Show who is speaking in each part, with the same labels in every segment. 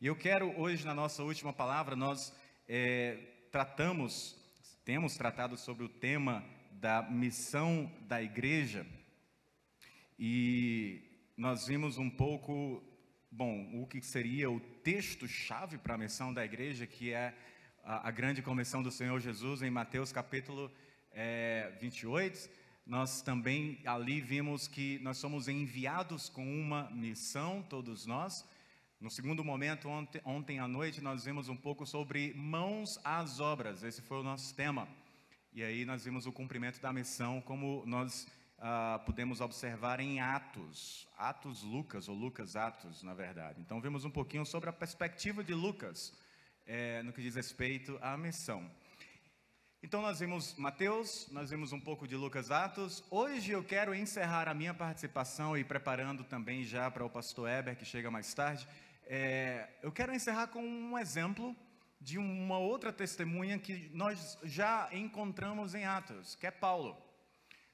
Speaker 1: E eu quero hoje, na nossa última palavra, nós temos tratado sobre o tema da missão da igreja. E nós vimos um pouco, o que seria o texto-chave para a missão da igreja, que é a grande comissão do Senhor Jesus em Mateus capítulo 28. Nós também ali vimos que nós somos enviados com uma missão, todos nós. No segundo momento, ontem à noite, nós vimos um pouco sobre mãos às obras. Esse foi o nosso tema. E aí nós vimos o cumprimento da missão, como nós podemos observar em Atos Lucas, ou Lucas Atos, na verdade. Então vimos um pouquinho sobre a perspectiva de Lucas, no que diz respeito à missão. Então nós vimos Mateus, nós vimos um pouco de Lucas Atos. Hoje eu quero encerrar a minha participação e preparando também já para o pastor Heber, que chega mais tarde. Eu quero encerrar com um exemplo de uma outra testemunha que nós já encontramos em Atos, que é Paulo.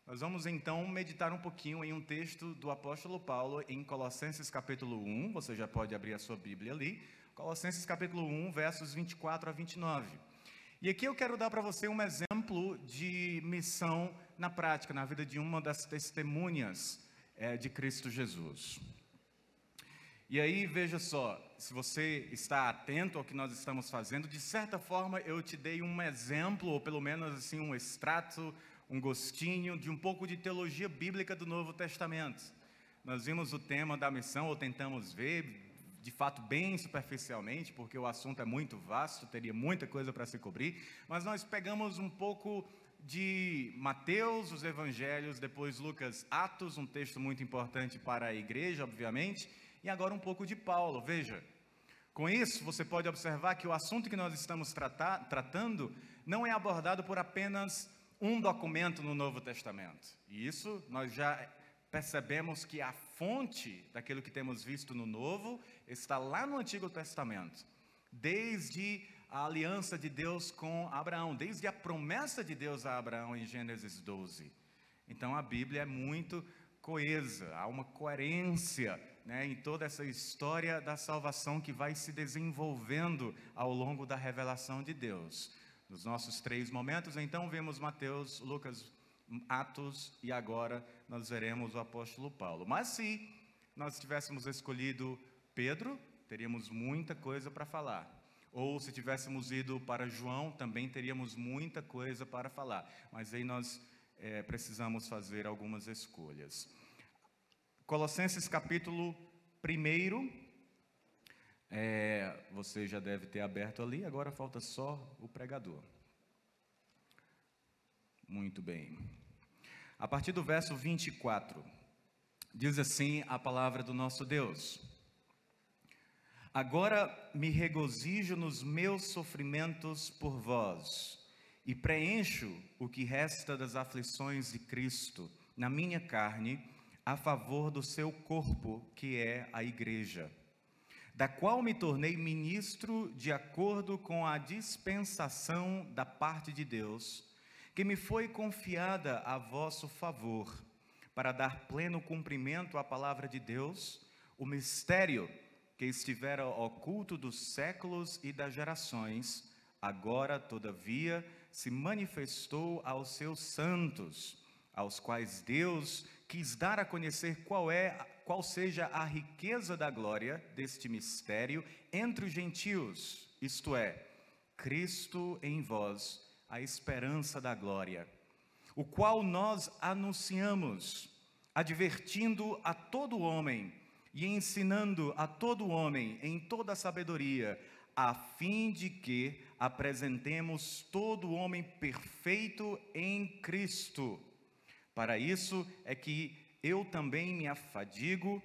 Speaker 1: Nós vamos então meditar um pouquinho em um texto do apóstolo Paulo em Colossenses capítulo 1, você já pode abrir a sua Bíblia ali, Colossenses capítulo 1, versos 24 a 29. E aqui eu quero dar para você um exemplo de missão na prática, na vida de uma das testemunhas de Cristo Jesus. E aí, veja só, se você está atento ao que nós estamos fazendo, de certa forma eu te dei um exemplo, ou pelo menos assim um extrato, um gostinho de um pouco de teologia bíblica do Novo Testamento. Nós vimos o tema da missão, ou tentamos ver, de fato bem superficialmente, porque o assunto é muito vasto, teria muita coisa para se cobrir, mas nós pegamos um pouco de Mateus, os Evangelhos, depois Lucas, Atos, um texto muito importante para a igreja, obviamente, e agora um pouco de Paulo. Veja, com isso você pode observar que o assunto que nós estamos tratando não é abordado por apenas um documento no Novo Testamento. E isso nós já percebemos que a fonte daquilo que temos visto no Novo está lá no Antigo Testamento. Desde a aliança de Deus com Abraão, desde a promessa de Deus a Abraão em Gênesis 12. Então a Bíblia é muito coesa, há uma coerência, em toda essa história da salvação que vai se desenvolvendo ao longo da revelação de Deus. Nos nossos 3 momentos, então, vemos Mateus, Lucas, Atos, e agora nós veremos o apóstolo Paulo. Mas se nós tivéssemos escolhido Pedro, teríamos muita coisa para falar. Ou se tivéssemos ido para João, também teríamos muita coisa para falar. Mas aí nós precisamos fazer algumas escolhas. Colossenses capítulo 1, você já deve ter aberto ali, agora falta só o pregador. Muito bem. A partir do verso 24, diz assim a palavra do nosso Deus: Agora me regozijo nos meus sofrimentos por vós, e preencho o que resta das aflições de Cristo na minha carne, a favor do seu corpo, que é a igreja, da qual me tornei ministro de acordo com a dispensação da parte de Deus, que me foi confiada a vosso favor, para dar pleno cumprimento à palavra de Deus, o mistério que estivera oculto dos séculos e das gerações, agora, todavia, se manifestou aos seus santos, aos quais Deus quis dar a conhecer qual seja a riqueza da glória deste mistério entre os gentios, isto é, Cristo em vós, a esperança da glória, o qual nós anunciamos, advertindo a todo homem e ensinando a todo homem em toda a sabedoria, a fim de que apresentemos todo homem perfeito em Cristo. Para isso é que eu também me afadigo,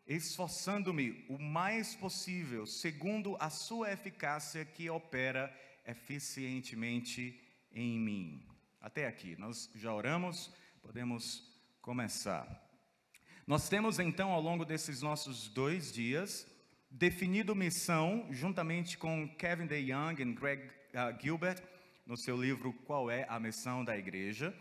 Speaker 1: esforçando-me o mais possível, segundo a sua eficácia que opera eficientemente em mim. Até aqui, nós já oramos, podemos começar. Nós temos então, ao longo desses nossos 2 dias, definido missão, juntamente com Kevin DeYoung e Greg Gilbert, no seu livro Qual é a Missão da Igreja?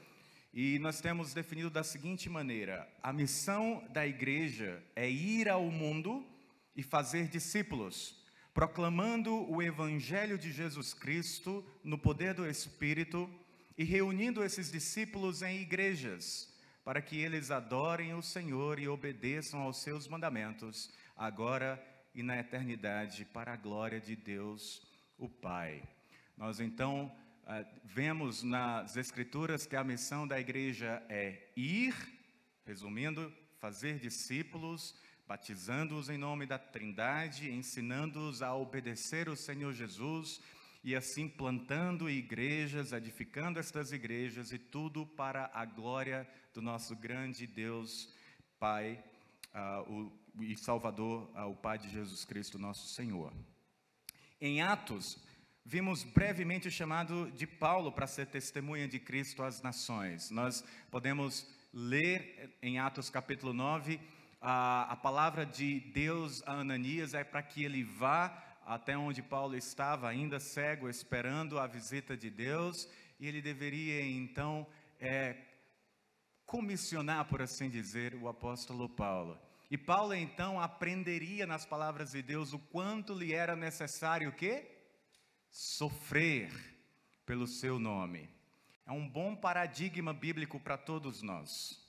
Speaker 1: E nós temos definido da seguinte maneira: a missão da igreja é ir ao mundo e fazer discípulos, proclamando o Evangelho de Jesus Cristo no poder do Espírito e reunindo esses discípulos em igrejas, para que eles adorem o Senhor e obedeçam aos seus mandamentos, agora e na eternidade, para a glória de Deus, o Pai. Nós então vemos nas Escrituras que a missão da igreja é ir, resumindo, fazer discípulos, batizando-os em nome da Trindade, ensinando-os a obedecer o Senhor Jesus, e assim plantando igrejas, edificando estas igrejas, e tudo para a glória do nosso grande Deus, Pai e Salvador, o Pai de Jesus Cristo, nosso Senhor. Em Atos, vimos brevemente o chamado de Paulo para ser testemunha de Cristo às nações. Nós podemos ler em Atos capítulo 9, a palavra de Deus a Ananias é para que ele vá até onde Paulo estava, ainda cego, esperando a visita de Deus, e ele deveria então comissionar, por assim dizer, o apóstolo Paulo. E Paulo então aprenderia nas palavras de Deus o quanto lhe era necessário o quê? Sofrer pelo seu nome. É um bom paradigma bíblico para todos nós.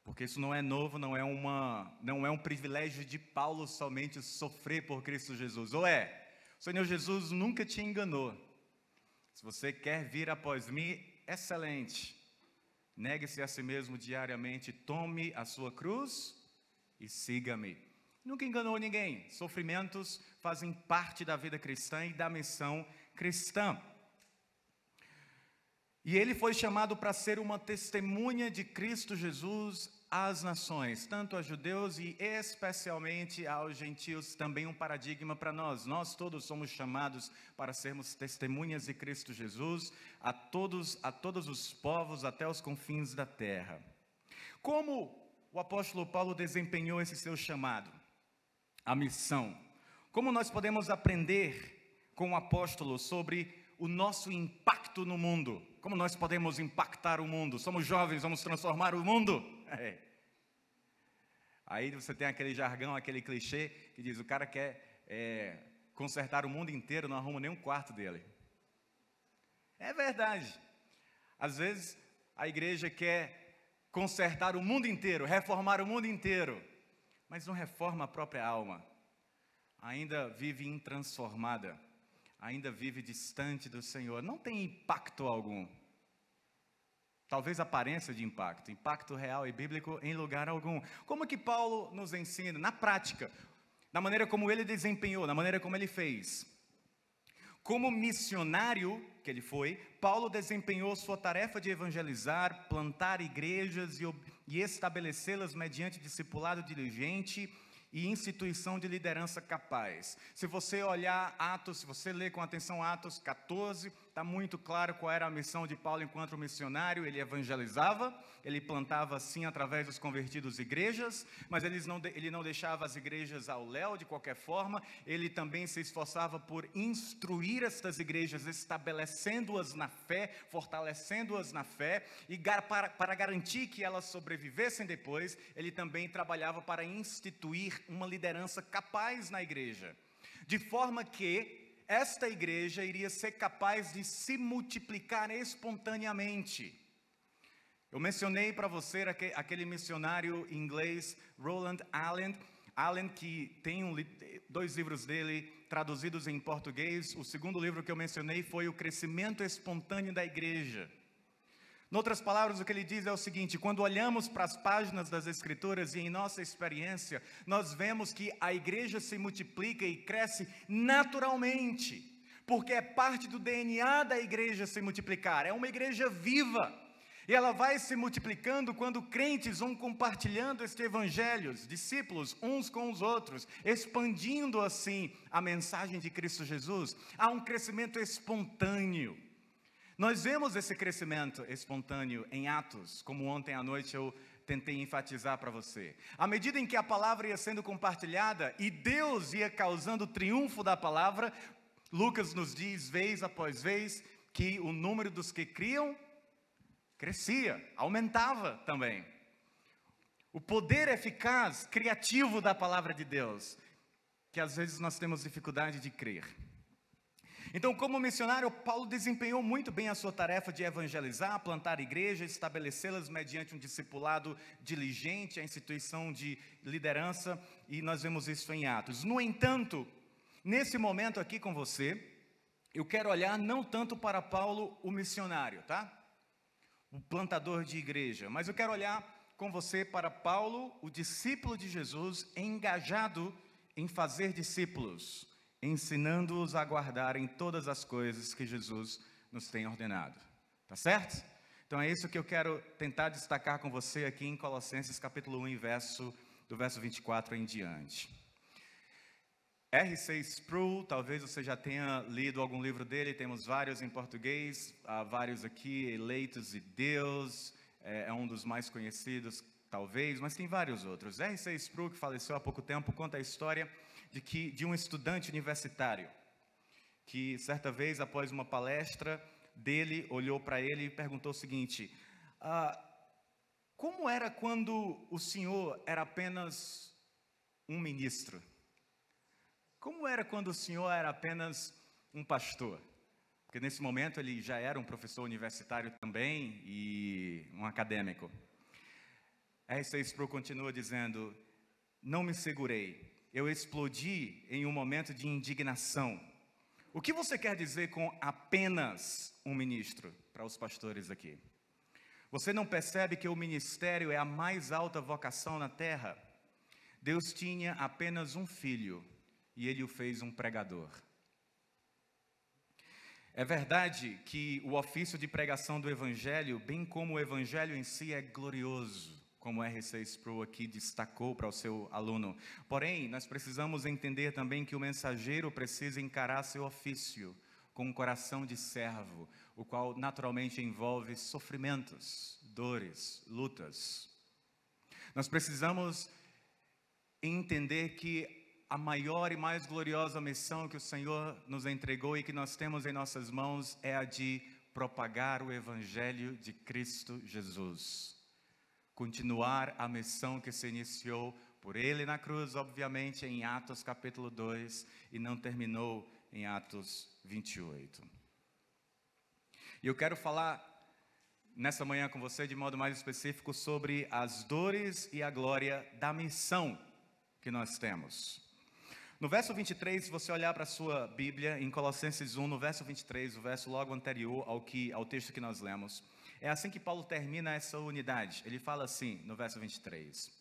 Speaker 1: Porque isso não é novo, não é um privilégio de Paulo somente sofrer por Cristo Jesus. Ou é? O Senhor Jesus nunca te enganou. Se você quer vir após mim, excelente. Negue-se a si mesmo diariamente, tome a sua cruz e siga-me. Nunca enganou ninguém. Sofrimentos fazem parte da vida cristã e da missão cristã. E ele foi chamado para ser uma testemunha de Cristo Jesus às nações, tanto a judeus e especialmente aos gentios, também um paradigma para nós. Nós todos somos chamados para sermos testemunhas de Cristo Jesus a todos os povos, até os confins da terra. Como o apóstolo Paulo desempenhou esse seu chamado? A missão. Como nós podemos aprender com o apóstolo sobre o nosso impacto no mundo? Como nós podemos impactar o mundo? Somos jovens, vamos transformar o mundo? Aí você tem aquele jargão, aquele clichê que diz: o cara quer consertar o mundo inteiro, não arruma nem um quarto dele. É verdade. Às vezes a igreja quer consertar o mundo inteiro, reformar o mundo inteiro, mas não reforma a própria alma. Ainda vive intransformada, ainda vive distante do Senhor, não tem impacto algum. Talvez aparência de impacto real e bíblico em lugar algum. Como que Paulo nos ensina? Na prática, na maneira como ele desempenhou, na maneira como ele fez. Como missionário que ele foi, Paulo desempenhou sua tarefa de evangelizar, plantar igrejas e estabelecê-las mediante discipulado diligente e instituição de liderança capaz. Se você olhar Atos, se você ler com atenção Atos 14, está muito claro qual era a missão de Paulo enquanto missionário. Ele evangelizava, ele plantava assim através dos convertidos igrejas, mas ele não deixava as igrejas ao léu de qualquer forma. Ele também se esforçava por instruir estas igrejas, estabelecendo-as na fé, fortalecendo-as na fé, e para garantir que elas sobrevivessem depois, ele também trabalhava para instituir uma liderança capaz na igreja, de forma que esta igreja iria ser capaz de se multiplicar espontaneamente. Eu mencionei para você aquele missionário inglês, Roland Allen, que tem dois livros dele traduzidos em português. O segundo livro que eu mencionei foi O Crescimento Espontâneo da Igreja. Em outras palavras, o que ele diz é o seguinte: quando olhamos para as páginas das Escrituras e em nossa experiência, nós vemos que a igreja se multiplica e cresce naturalmente, porque é parte do DNA da igreja se multiplicar. É uma igreja viva, e ela vai se multiplicando quando crentes vão compartilhando este evangelho, discípulos uns com os outros, expandindo assim a mensagem de Cristo Jesus. Há um crescimento espontâneo. Nós vemos esse crescimento espontâneo em Atos, como ontem à noite eu tentei enfatizar para você. À medida em que a palavra ia sendo compartilhada e Deus ia causando o triunfo da palavra, Lucas nos diz, vez após vez, que o número dos que criam crescia, aumentava também. O poder eficaz, criativo da palavra de Deus que às vezes nós temos dificuldade de crer. Então, como missionário, Paulo desempenhou muito bem a sua tarefa de evangelizar, plantar igrejas, estabelecê-las mediante um discipulado diligente, a instituição de liderança, e nós vemos isso em Atos. No entanto, nesse momento aqui com você, eu quero olhar não tanto para Paulo, o missionário, tá? O plantador de igreja, mas eu quero olhar com você para Paulo, o discípulo de Jesus, engajado em fazer discípulos, ensinando-os a guardarem todas as coisas que Jesus nos tem ordenado. Tá certo? Então é isso que eu quero tentar destacar com você aqui em Colossenses capítulo 1, do verso 24 em diante. R.C. Sproul, talvez você já tenha lido algum livro dele, temos vários em português, há vários aqui, Eleitos de Deus, é um dos mais conhecidos, talvez, mas tem vários outros. R.C. Sproul, que faleceu há pouco tempo, conta a história de um estudante universitário, que certa vez, após uma palestra dele, olhou para ele e perguntou o seguinte: como era quando o senhor era apenas um ministro? Como era quando o senhor era apenas um pastor? Porque nesse momento ele já era um professor universitário também e um acadêmico. R.C. Sproul continua dizendo: não me segurei. Eu explodi em um momento de indignação. O que você quer dizer com apenas um ministro, para os pastores aqui? Você não percebe que o ministério é a mais alta vocação na terra? Deus tinha apenas um filho e ele o fez um pregador. É verdade que o ofício de pregação do evangelho, bem como o evangelho em si, é glorioso, como R.C. Sproul aqui destacou para o seu aluno. Porém, nós precisamos entender também que o mensageiro precisa encarar seu ofício com um coração de servo, o qual naturalmente envolve sofrimentos, dores, lutas. Nós precisamos entender que a maior e mais gloriosa missão que o Senhor nos entregou e que nós temos em nossas mãos é a de propagar o Evangelho de Cristo Jesus. Continuar a missão que se iniciou por Ele na cruz, obviamente, em Atos capítulo 2, e não terminou em Atos 28. E eu quero falar nessa manhã com você, de modo mais específico, sobre as dores e a glória da missão que nós temos. No verso 23, se você olhar para a sua Bíblia, em Colossenses 1, no verso 23, o verso logo anterior ao texto que nós lemos, é assim que Paulo termina essa unidade. Ele fala assim, no verso 23.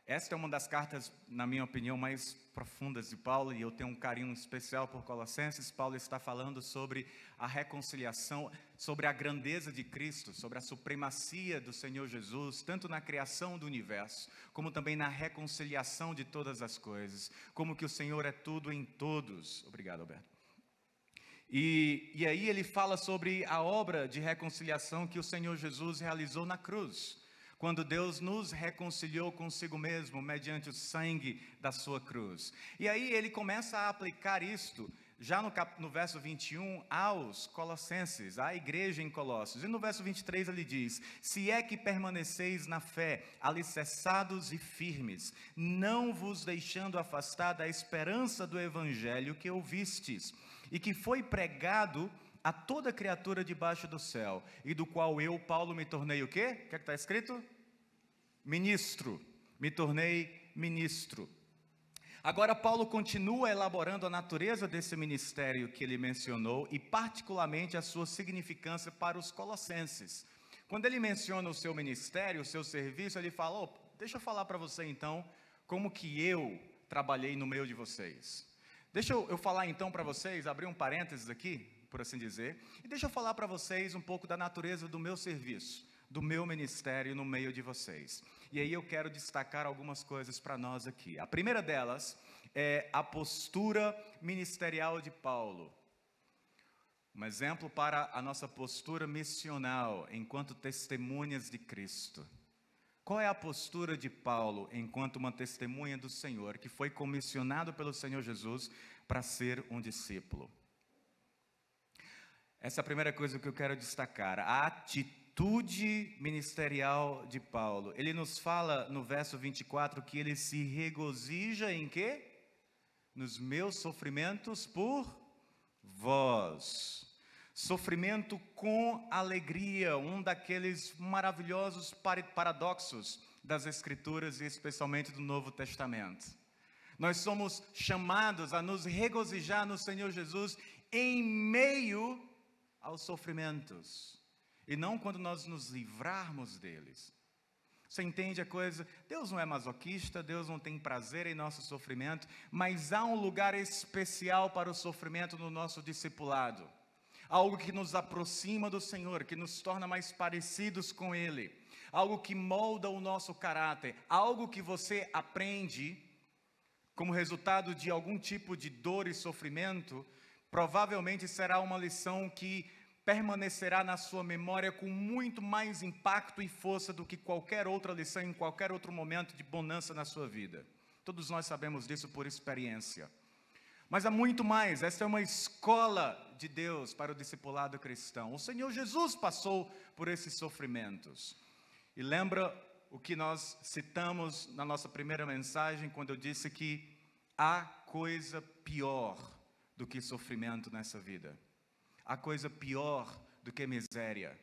Speaker 1: Esta é uma das cartas, na minha opinião, mais profundas de Paulo, e eu tenho um carinho especial por Colossenses. Paulo está falando sobre a reconciliação, sobre a grandeza de Cristo, sobre a supremacia do Senhor Jesus, tanto na criação do universo, como também na reconciliação de todas as coisas, como que o Senhor é tudo em todos. Obrigado, Alberto. E aí ele fala sobre a obra de reconciliação que o Senhor Jesus realizou na cruz, quando Deus nos reconciliou consigo mesmo, mediante o sangue da sua cruz. E aí ele começa a aplicar isto, já no verso 21, aos Colossenses, à igreja em Colossos. E no verso 23 ele diz: se é que permaneceis na fé, alicerçados e firmes, não vos deixando afastar da esperança do evangelho que ouvistes, e que foi pregado a toda criatura debaixo do céu, e do qual eu, Paulo, me tornei o quê? O que é que está escrito? Ministro. Me tornei ministro. Agora Paulo continua elaborando a natureza desse ministério que ele mencionou, e particularmente a sua significância para os colossenses. Quando ele menciona o seu ministério, o seu serviço, ele fala: deixa eu falar para você então, como que eu trabalhei no meio de vocês. Deixa eu falar então para vocês, abrir um parênteses aqui, por assim dizer, e deixa eu falar para vocês um pouco da natureza do meu serviço, do meu ministério no meio de vocês. E aí eu quero destacar algumas coisas para nós aqui. A primeira delas é a postura ministerial de Paulo. Um exemplo para a nossa postura missional, enquanto testemunhas de Cristo. Qual é a postura de Paulo enquanto uma testemunha do Senhor, que foi comissionado pelo Senhor Jesus para ser um discípulo? Essa é a primeira coisa que eu quero destacar, a atitude atitude ministerial de Paulo. Ele nos fala no verso 24 que ele se regozija em quê? Nos meus sofrimentos por vós. Sofrimento com alegria, um daqueles maravilhosos paradoxos das Escrituras e especialmente do Novo Testamento. Nós somos chamados a nos regozijar no Senhor Jesus em meio aos sofrimentos, e não quando nós nos livrarmos deles. Você entende a coisa? Deus não é masoquista, Deus não tem prazer em nosso sofrimento, mas há um lugar especial para o sofrimento no nosso discipulado. Algo que nos aproxima do Senhor, que nos torna mais parecidos com Ele. Algo que molda o nosso caráter. Algo que você aprende como resultado de algum tipo de dor e sofrimento, provavelmente será uma lição que permanecerá na sua memória com muito mais impacto e força do que qualquer outra lição em qualquer outro momento de bonança na sua vida. Todos nós sabemos disso por experiência. Mas há muito mais. Esta é uma escola de Deus para o discipulado cristão. O Senhor Jesus passou por esses sofrimentos. E lembra o que nós citamos na nossa primeira mensagem, quando eu disse que há coisa pior do que sofrimento nessa vida. Há coisa pior do que miséria.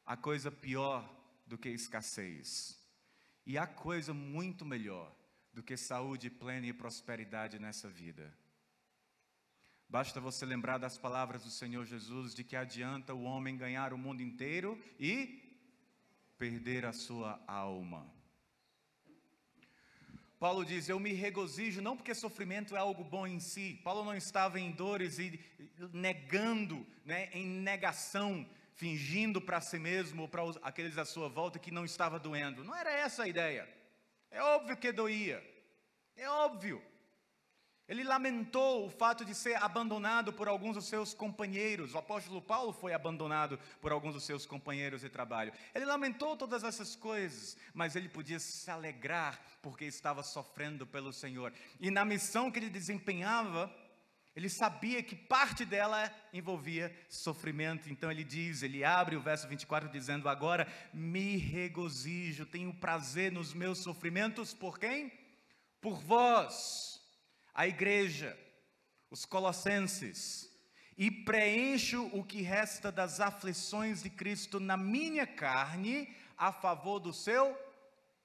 Speaker 1: Há coisa pior do que escassez. E há coisa muito melhor do que saúde plena e prosperidade nessa vida. Basta você lembrar das palavras do Senhor Jesus, de que adianta o homem ganhar o mundo inteiro e perder a sua alma. Paulo diz, eu me regozijo, não porque sofrimento é algo bom em si. Paulo não estava em dores e negando, em negação, fingindo para si mesmo ou para aqueles à sua volta que não estava doendo. Não era essa a ideia. É óbvio que doía. É óbvio. Ele lamentou o fato de ser abandonado por alguns dos seus companheiros. O apóstolo Paulo foi abandonado por alguns dos seus companheiros de trabalho. Ele lamentou todas essas coisas, mas ele podia se alegrar porque estava sofrendo pelo Senhor. E na missão que ele desempenhava, ele sabia que parte dela envolvia sofrimento. Então ele abre o verso 24 dizendo, agora me regozijo, tenho prazer nos meus sofrimentos. Por quem? Por vós. A igreja, os colossenses, e preencho o que resta das aflições de Cristo na minha carne, a favor do seu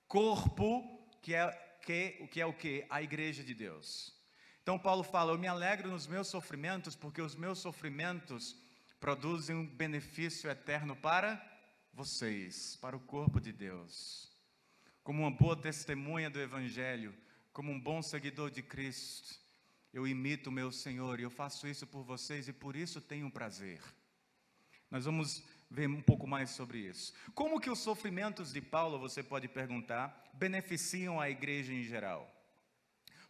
Speaker 1: corpo, que é o que? A igreja de Deus. Então Paulo fala, eu me alegro nos meus sofrimentos, porque os meus sofrimentos produzem um benefício eterno para vocês, para o corpo de Deus. Como uma boa testemunha do Evangelho, como um bom seguidor de Cristo, eu imito o meu Senhor e eu faço isso por vocês e por isso tenho prazer. Nós vamos ver um pouco mais sobre isso. Como que os sofrimentos de Paulo, você pode perguntar, beneficiam a igreja em geral?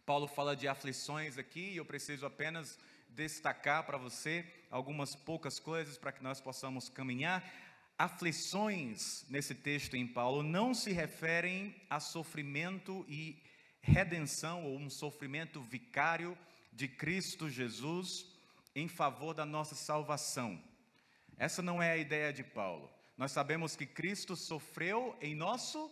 Speaker 1: Paulo fala de aflições aqui e eu preciso apenas destacar para você algumas poucas coisas para que nós possamos caminhar. Aflições, nesse texto em Paulo, não se referem a sofrimento e redenção ou um sofrimento vicário de Cristo Jesus em favor da nossa salvação. Essa não é a ideia de Paulo. Nós sabemos que Cristo sofreu em nosso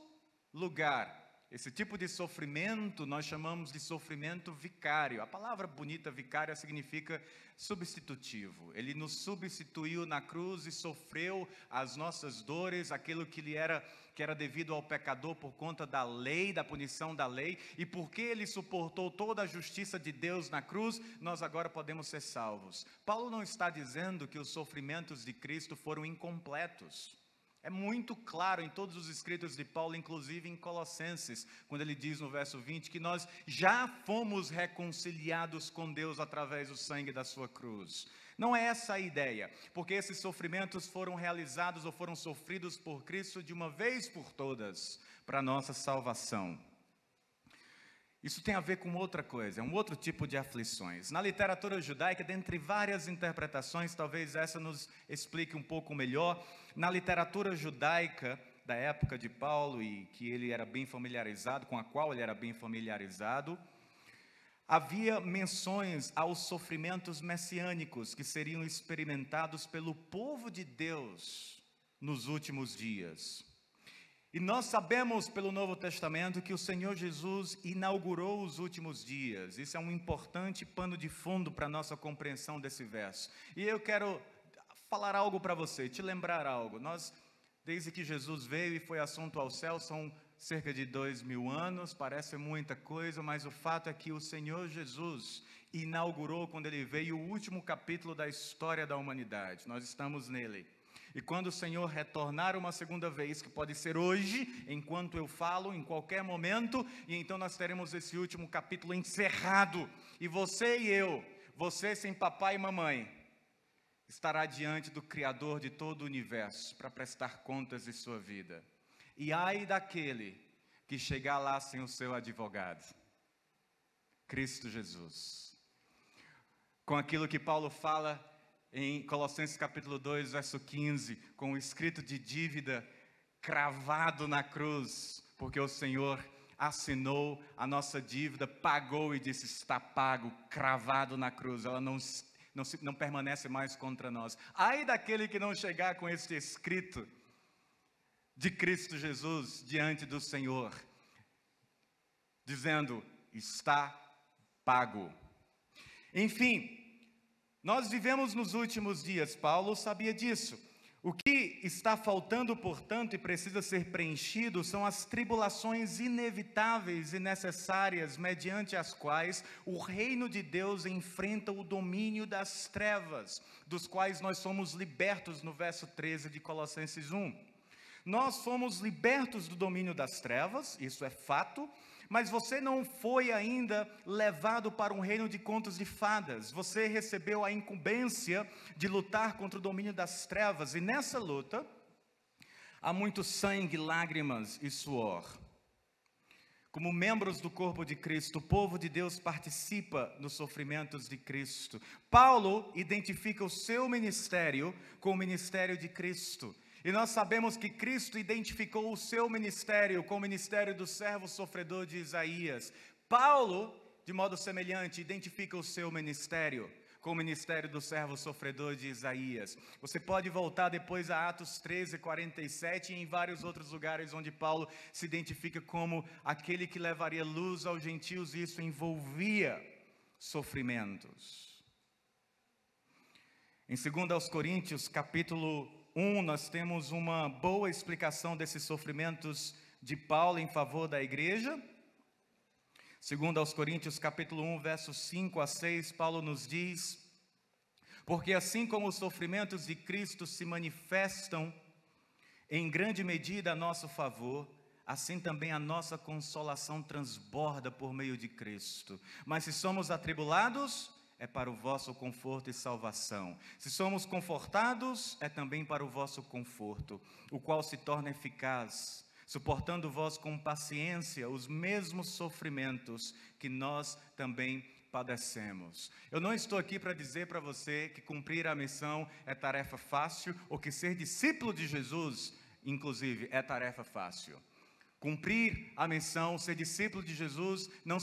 Speaker 1: lugar. Esse tipo de sofrimento nós chamamos de sofrimento vicário. A palavra bonita vicária significa substitutivo. Ele nos substituiu na cruz e sofreu as nossas dores, aquilo que era devido ao pecador por conta da lei, da punição da lei. E porque ele suportou toda a justiça de Deus na cruz, nós agora podemos ser salvos. Paulo não está dizendo que os sofrimentos de Cristo foram incompletos. É muito claro em todos os escritos de Paulo, inclusive em Colossenses, quando ele diz no verso 20 que nós já fomos reconciliados com Deus através do sangue da sua cruz. Não é essa a ideia, porque esses sofrimentos foram realizados ou foram sofridos por Cristo de uma vez por todas, para a nossa salvação. Isso tem a ver com outra coisa, é um outro tipo de aflições. Na literatura judaica, dentre várias interpretações, talvez essa nos explique um pouco melhor. Na literatura judaica da época de Paulo, e que ele era bem familiarizado, com a qual ele era bem familiarizado, havia menções aos sofrimentos messiânicos que seriam experimentados pelo povo de Deus nos últimos dias. E nós sabemos pelo Novo Testamento que o Senhor Jesus inaugurou os últimos dias. Isso é um importante pano de fundo para a nossa compreensão desse verso. E eu quero falar algo para você, te lembrar algo. Desde que Jesus veio e foi assunto ao céu, são cerca de 2000 anos, parece muita coisa, mas o fato é que o Senhor Jesus inaugurou, quando Ele veio, o último capítulo da história da humanidade. Nós estamos nele. E quando o Senhor retornar uma segunda vez, que pode ser hoje, enquanto eu falo, em qualquer momento, e então nós teremos esse último capítulo encerrado. E você e eu, você sem papai e mamãe, estará diante do Criador de todo o universo para prestar contas de sua vida. E ai daquele que chegar lá sem o seu advogado, Cristo Jesus. Com aquilo que Paulo fala em Colossenses capítulo 2, verso 15, com o escrito de dívida cravado na cruz, porque o Senhor assinou a nossa dívida, pagou e disse, está pago, cravado na cruz, ela não permanece mais contra nós. Ai daquele que não chegar com este escrito de Cristo Jesus diante do Senhor, dizendo, está pago. Enfim, nós vivemos nos últimos dias, Paulo sabia disso. O que está faltando, portanto, e precisa ser preenchido, são as tribulações inevitáveis e necessárias, mediante as quais o reino de Deus enfrenta o domínio das trevas, dos quais nós somos libertos no verso 13 de Colossenses 1. Nós fomos libertos do domínio das trevas, isso é fato, mas você não foi ainda levado para um reino de contos de fadas. Você recebeu a incumbência de lutar contra o domínio das trevas. E nessa luta, há muito sangue, lágrimas e suor. Como membros do corpo de Cristo, o povo de Deus participa nos sofrimentos de Cristo. Paulo identifica o seu ministério com o ministério de Cristo. E nós sabemos que Cristo identificou o seu ministério com o ministério do servo sofredor de Isaías. Paulo, de modo semelhante, identifica o seu ministério com o ministério do servo sofredor de Isaías. Você pode voltar depois a Atos 13, 47 e em vários outros lugares onde Paulo se identifica como aquele que levaria luz aos gentios, e isso envolvia sofrimentos. Em 2 Coríntios, capítulo 1, nós temos uma boa explicação desses sofrimentos de Paulo em favor da igreja. 2 Coríntios capítulo 1, versos 5 a 6, Paulo nos diz: porque assim como os sofrimentos de Cristo se manifestam em grande medida a nosso favor, assim também a nossa consolação transborda por meio de Cristo. Mas se somos atribulados, é para o vosso conforto e salvação. Se somos confortados, é também para o vosso conforto, o qual se torna eficaz, suportando vós com paciência os mesmos sofrimentos que nós também padecemos. Eu não estou aqui para dizer para você que cumprir a missão é tarefa fácil, ou que ser discípulo de Jesus, inclusive, é tarefa fácil. Cumprir a missão, ser discípulo de Jesus, não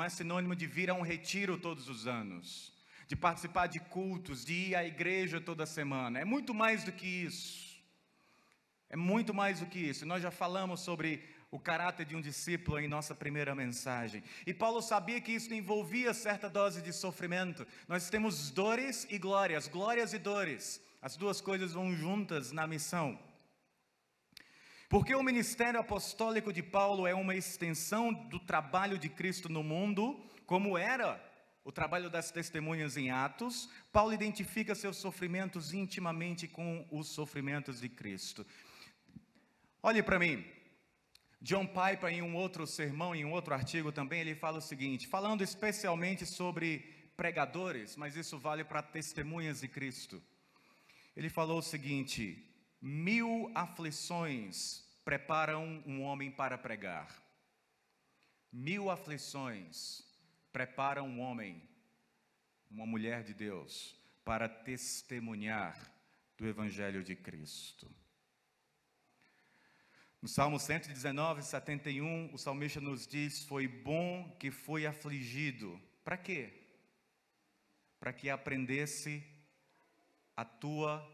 Speaker 1: é sinônimo de vir a um retiro todos os anos, de participar de cultos, de ir à igreja toda semana. É muito mais do que isso. É muito mais do que isso. Nós já falamos sobre o caráter de um discípulo em nossa primeira mensagem. E Paulo sabia que isso envolvia certa dose de sofrimento. Nós temos dores e glórias, glórias e dores. As duas coisas vão juntas na missão. Porque o ministério apostólico de Paulo é uma extensão do trabalho de Cristo no mundo, como era o trabalho das testemunhas em Atos. Paulo identifica seus sofrimentos intimamente com os sofrimentos de Cristo. Olhe para mim, John Piper, em um outro sermão, em um outro artigo também, ele fala o seguinte, falando especialmente sobre pregadores, mas isso vale para testemunhas de Cristo. Ele falou o seguinte: 1000 aflições preparam um homem para pregar. 1000 aflições preparam um homem, uma mulher de Deus, para testemunhar do Evangelho de Cristo. No Salmo 119, 71, o salmista nos diz: foi bom que foi afligido. Para quê? Para que aprendesse a tua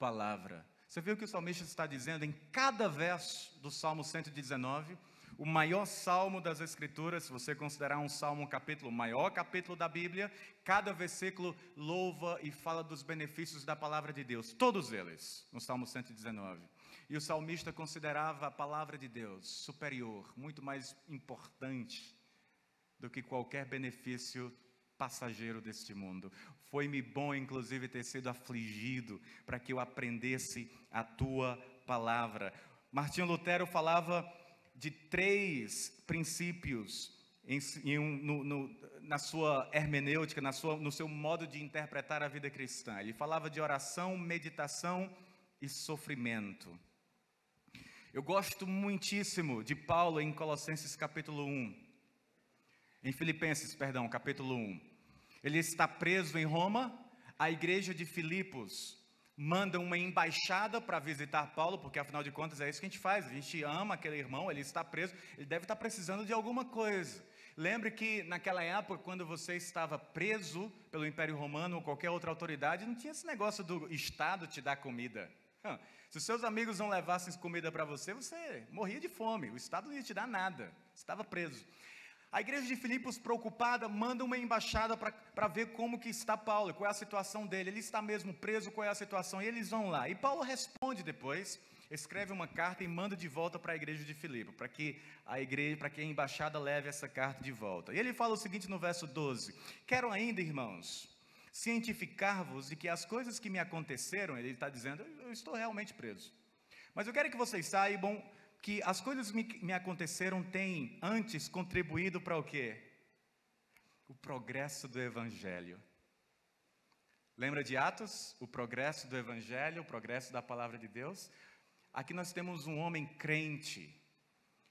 Speaker 1: palavra. Você viu o que o salmista está dizendo em cada verso do Salmo 119? O maior salmo das Escrituras, se você considerar um salmo, um capítulo, o maior capítulo da Bíblia, cada versículo louva e fala dos benefícios da palavra de Deus, todos eles, no Salmo 119. E o salmista considerava a palavra de Deus superior, muito mais importante do que qualquer benefício passageiro deste mundo. Foi-me bom, inclusive, ter sido afligido para que eu aprendesse a tua palavra. Martinho Lutero falava de 3 princípios na sua hermenêutica, no seu modo de interpretar a vida cristã. Ele falava de oração, meditação e sofrimento. Eu gosto muitíssimo de Paulo em Colossenses capítulo 1. Em Filipenses, perdão, capítulo 1. Ele está preso em Roma, a igreja de Filipos manda uma embaixada para visitar Paulo, porque afinal de contas é isso que a gente faz, a gente ama aquele irmão, ele está preso, ele deve estar precisando de alguma coisa. Lembre que naquela época, quando você estava preso pelo Império Romano ou qualquer outra autoridade, não tinha esse negócio do Estado te dar comida. Se os seus amigos não levassem comida para você, você morria de fome, o Estado não ia te dar nada, você estava preso. A igreja de Filipos, preocupada, manda uma embaixada para ver como que está Paulo, qual é a situação dele, ele está mesmo preso, qual é a situação, e eles vão lá. E Paulo responde depois, escreve uma carta e manda de volta para a igreja de Filipos, para que a embaixada leve essa carta de volta. E ele fala o seguinte no verso 12, quero ainda, irmãos, cientificar-vos de que as coisas que me aconteceram, ele está dizendo, eu estou realmente preso, mas eu quero que vocês saibam que as coisas que me aconteceram têm antes contribuído para o quê? O progresso do Evangelho. Lembra de Atos? O progresso do Evangelho, o progresso da palavra de Deus. Aqui nós temos um homem crente,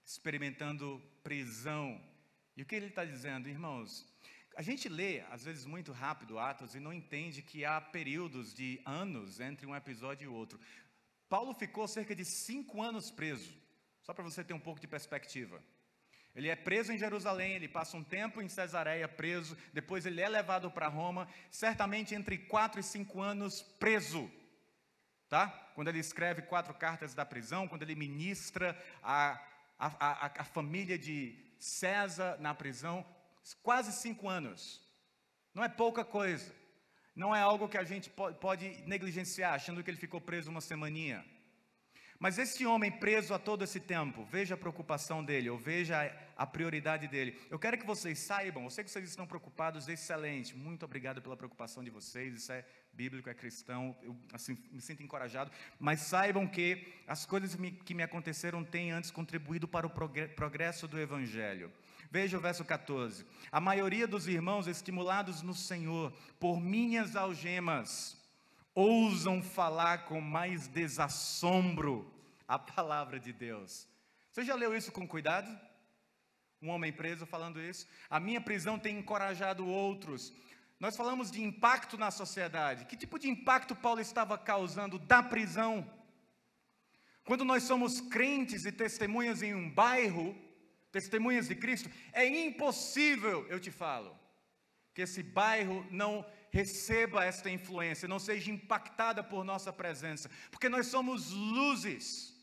Speaker 1: experimentando prisão. E o que ele está dizendo, irmãos? A gente lê, às vezes muito rápido, Atos, e não entende que há períodos de anos entre um episódio e outro. Paulo ficou cerca de 5 anos preso. Só para você ter um pouco de perspectiva. Ele é preso em Jerusalém, ele passa um tempo em Cesareia preso, depois ele é levado para Roma, certamente entre 4 e 5 anos preso. Tá? Quando ele escreve 4 cartas da prisão, quando ele ministra a família de César na prisão, quase 5 anos. Não é pouca coisa. Não é algo que a gente pode negligenciar, achando que ele ficou preso uma semaninha. Mas esse homem preso a todo esse tempo, veja a preocupação dele, ou veja a prioridade dele. Eu quero que vocês saibam, eu sei que vocês estão preocupados, excelente, muito obrigado pela preocupação de vocês, isso é bíblico, é cristão, eu assim, me sinto encorajado, mas saibam que as coisas que me aconteceram têm antes contribuído para o progresso do Evangelho. Veja o verso 14, a maioria dos irmãos estimulados no Senhor por minhas algemas, ousam falar com mais desassombro a palavra de Deus. Você já leu isso com cuidado? Um homem preso falando isso. A minha prisão tem encorajado outros. Nós falamos de impacto na sociedade. Que tipo de impacto Paulo estava causando da prisão? Quando nós somos crentes e testemunhas em um bairro, testemunhas de Cristo, é impossível, eu te falo, que esse bairro não receba esta influência, não seja impactada por nossa presença, porque nós somos luzes,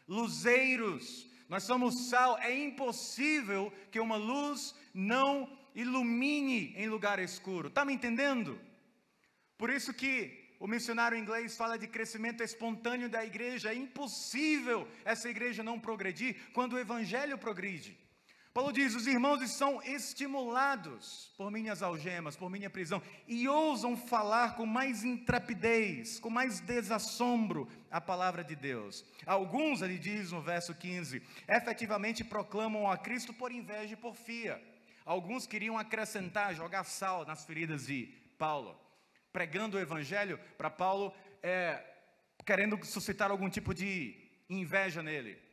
Speaker 1: luzeiros, nós somos sal, é impossível que uma luz não ilumine em lugar escuro, está me entendendo? Por isso que o missionário inglês fala de crescimento espontâneo da igreja, é impossível essa igreja não progredir quando o evangelho progride. Paulo diz, os irmãos estão estimulados por minhas algemas, por minha prisão, e ousam falar com mais intrepidez, com mais desassombro a palavra de Deus. Alguns, ele diz no verso 15, efetivamente proclamam a Cristo por inveja e porfia. Alguns queriam acrescentar, jogar sal nas feridas de Paulo, pregando o evangelho para Paulo, querendo suscitar algum tipo de inveja nele.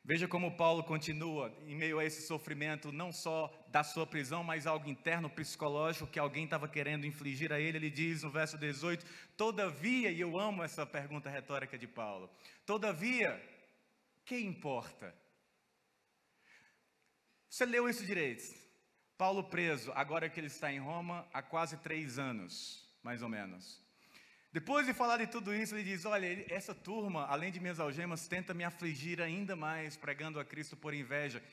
Speaker 1: Veja como Paulo continua em meio a esse sofrimento, não só da sua prisão, mas algo interno, psicológico, que alguém estava querendo infligir a ele. Ele diz no verso 18, todavia, e eu amo essa pergunta retórica de Paulo, todavia, que importa? Você leu isso direito? Paulo preso, agora que ele está em Roma, há quase 3 anos, mais ou menos. Depois de falar de tudo isso, ele diz: olha, essa turma, além de minhas algemas, tenta me afligir ainda mais, pregando a Cristo por inveja.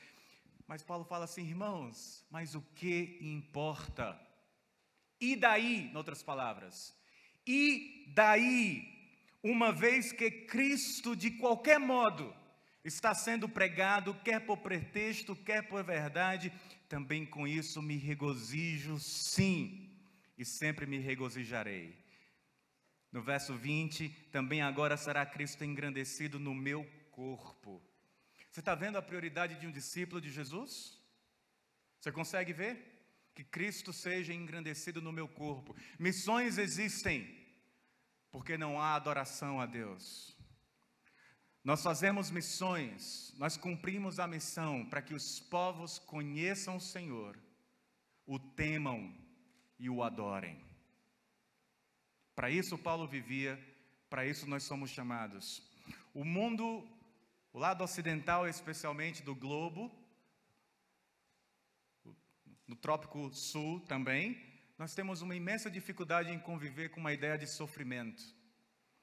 Speaker 1: Mas Paulo fala assim: irmãos, mas o que importa? E daí, em outras palavras, e daí, uma vez que Cristo, de qualquer modo, está sendo pregado, quer por pretexto, quer por verdade, também com isso me regozijo, sim, e sempre me regozijarei. No verso 20, também agora será Cristo engrandecido no meu corpo. Você está vendo a prioridade de um discípulo de Jesus? Você consegue ver? Que Cristo seja engrandecido no meu corpo. Missões existem, porque não há adoração a Deus. Nós fazemos missões, nós cumprimos a missão para que os povos conheçam o Senhor, o temam e o adorem. Para isso Paulo vivia, para isso nós somos chamados. O mundo, o lado ocidental especialmente do globo, no trópico sul também, nós temos uma imensa dificuldade em conviver com uma ideia de sofrimento.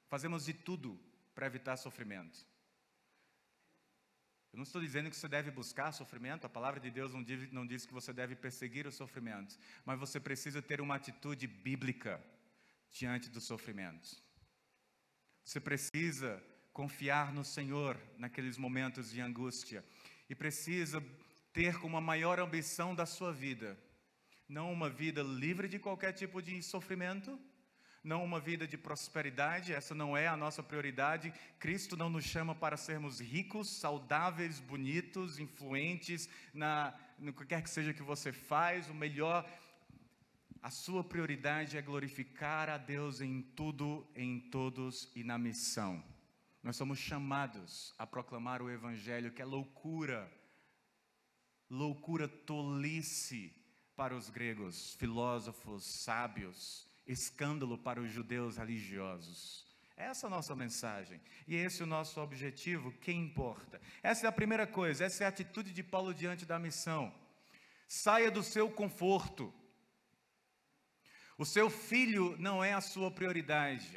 Speaker 1: Fazemos de tudo para evitar sofrimento. Eu não estou dizendo que você deve buscar sofrimento, a palavra de Deus não diz que você deve perseguir o sofrimento, mas você precisa ter uma atitude bíblica diante do sofrimento. Você precisa confiar no Senhor naqueles momentos de angústia e precisa ter como a maior ambição da sua vida, não uma vida livre de qualquer tipo de sofrimento, não uma vida de prosperidade, essa não é a nossa prioridade. Cristo não nos chama para sermos ricos, saudáveis, bonitos, influentes, no que quer que seja que você faz, o melhor. A sua prioridade é glorificar a Deus em tudo, em todos e na missão. Nós somos chamados a proclamar o Evangelho, que é loucura, tolice para os gregos, filósofos, sábios, escândalo para os judeus religiosos. Essa é a nossa mensagem, e esse é o nosso objetivo, que importa. Essa é a primeira coisa, essa é a atitude de Paulo diante da missão. Saia do seu conforto. O seu filho não é a sua prioridade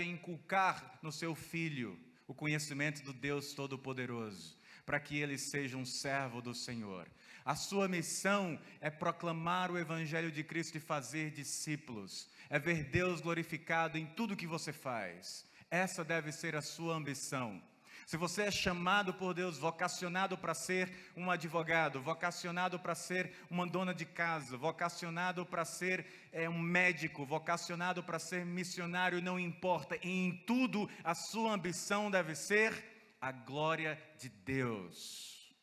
Speaker 1: é inculcar no seu filho o conhecimento do Deus Todo-Poderoso, para que ele seja um servo do Senhor. A sua missão é proclamar o Evangelho de Cristo e fazer discípulos, é ver Deus glorificado em tudo que você faz. Essa deve ser a sua ambição. Se você é chamado por Deus, vocacionado para ser um advogado, vocacionado para ser uma dona de casa, vocacionado para ser um médico, vocacionado para ser missionário, não importa, em tudo a sua ambição deve ser a glória de Deus.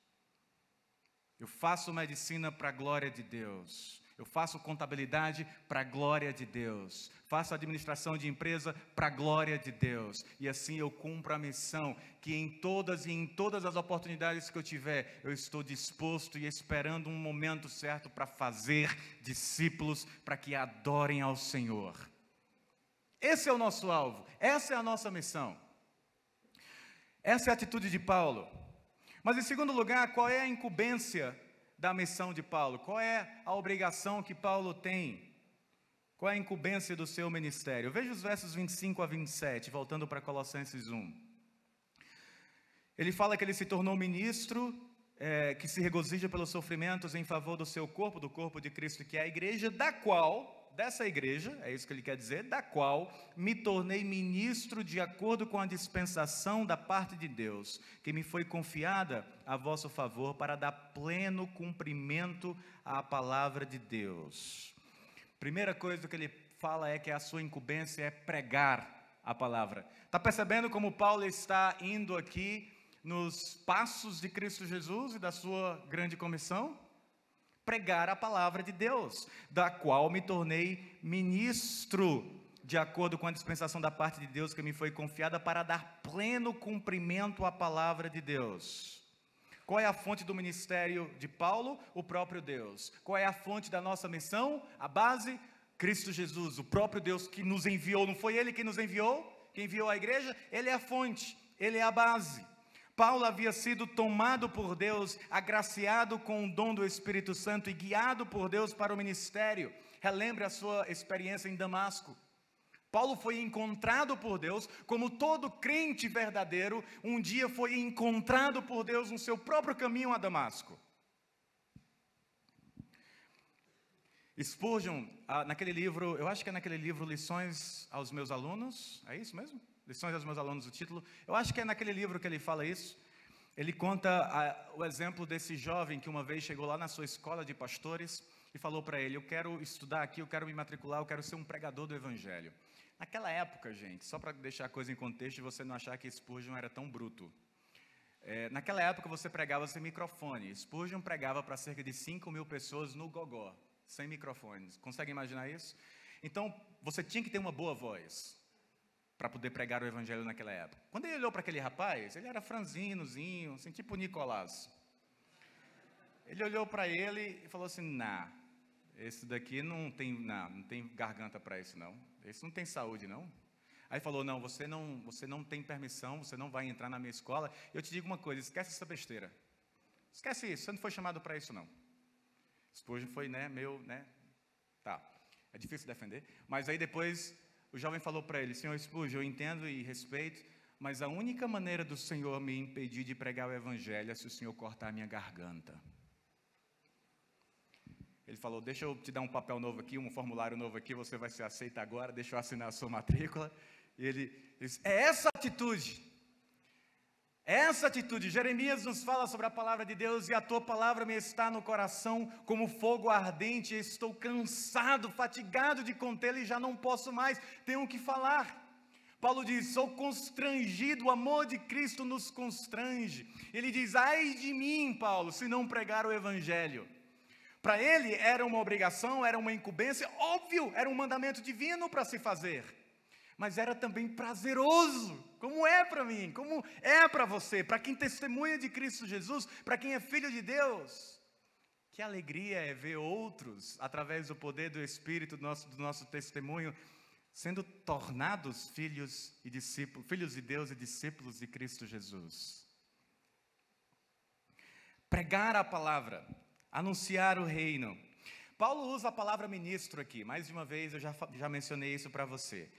Speaker 1: Eu faço medicina para a glória de Deus. Eu faço contabilidade para a glória de Deus. Faço administração de empresa para a glória de Deus. E assim eu cumpro a missão que em todas as oportunidades que eu tiver, eu estou disposto e esperando um momento certo para fazer discípulos, para que adorem ao Senhor. Esse é o nosso alvo. Essa é a nossa missão. Essa é a atitude de Paulo. Mas em segundo lugar, qual é a incumbência da missão de Paulo? Qual é a obrigação que Paulo tem? Qual é a incumbência do seu ministério? Veja os versos 25 a 27, voltando para Colossenses 1. Ele fala que ele se tornou ministro, que se regozija pelos sofrimentos em favor do seu corpo, do corpo de Cristo, que é a igreja, dessa igreja, é isso que ele quer dizer, da qual me tornei ministro de acordo com a dispensação da parte de Deus, que me foi confiada a vosso favor para dar pleno cumprimento à palavra de Deus. Primeira coisa que ele fala é que a sua incumbência é pregar a palavra. Está percebendo como Paulo está indo aqui nos passos de Cristo Jesus e da sua grande comissão? Pregar a palavra de Deus, da qual me tornei ministro, de acordo com a dispensação da parte de Deus que me foi confiada para dar pleno cumprimento à palavra de Deus. Qual é a fonte do ministério de Paulo? O próprio Deus. Qual é a fonte da nossa missão? A base? Cristo Jesus, o próprio Deus que nos enviou. Não foi Ele que nos enviou? Que enviou a igreja? Ele é a fonte, Ele é a base. Paulo havia sido tomado por Deus, agraciado com o dom do Espírito Santo e guiado por Deus para o ministério. Relembre a sua experiência em Damasco. Paulo foi encontrado por Deus, como todo crente verdadeiro, um dia foi encontrado por Deus no seu próprio caminho a Damasco. Spurgeon, naquele livro, eu acho que é naquele livro Lições aos Meus Alunos, é isso mesmo? Lições aos Meus Alunos, o título. Eu acho que é naquele livro que ele fala isso. Ele conta o exemplo desse jovem que uma vez chegou lá na sua escola de pastores e falou para ele: eu quero estudar aqui, eu quero me matricular, eu quero ser um pregador do evangelho. Naquela época, gente, só para deixar a coisa em contexto e você não achar que Spurgeon era tão bruto. Naquela época você pregava sem microfone. Spurgeon pregava para cerca de 5.000 pessoas no gogó, sem microfones. Consegue imaginar isso? Então, você tinha que ter uma boa voz para poder pregar o evangelho naquela época. Quando ele olhou para aquele rapaz, ele era franzinozinho, assim, tipo Nicolás. Ele olhou para ele e falou assim: esse daqui não tem garganta para isso não. Esse não tem saúde não. Aí falou: não, você não tem permissão, você não vai entrar na minha escola. Eu te digo uma coisa, esquece essa besteira. Esquece isso, você não foi chamado para isso não. Spurgeon foi, tá, é difícil defender. Mas aí depois o jovem falou para ele: senhor Spurgeon, eu entendo e respeito, mas a única maneira do Senhor me impedir de pregar o evangelho é se o Senhor cortar a minha garganta. Ele falou: deixa eu te dar um papel novo aqui, um formulário novo aqui, você vai ser aceito agora, deixa eu assinar a sua matrícula. E ele disse: é essa atitude, Jeremias nos fala sobre a palavra de Deus: e a tua palavra me está no coração como fogo ardente, estou cansado, fatigado de contê-la e já não posso mais, tenho que falar. Paulo diz: sou constrangido, o amor de Cristo nos constrange. Ele diz: ai de mim, Paulo, se não pregar o evangelho. Para ele era uma obrigação, era uma incumbência, óbvio, era um mandamento divino para se fazer. Mas era também prazeroso, como é para mim, como é para você, para quem testemunha de Cristo Jesus, para quem é filho de Deus. Que alegria é ver outros, através do poder do Espírito do nosso testemunho, sendo tornados filhos e discípulos, filhos de Deus e discípulos de Cristo Jesus. Pregar a palavra, anunciar o reino. Paulo usa a palavra ministro aqui, mais de uma vez eu já mencionei isso para você.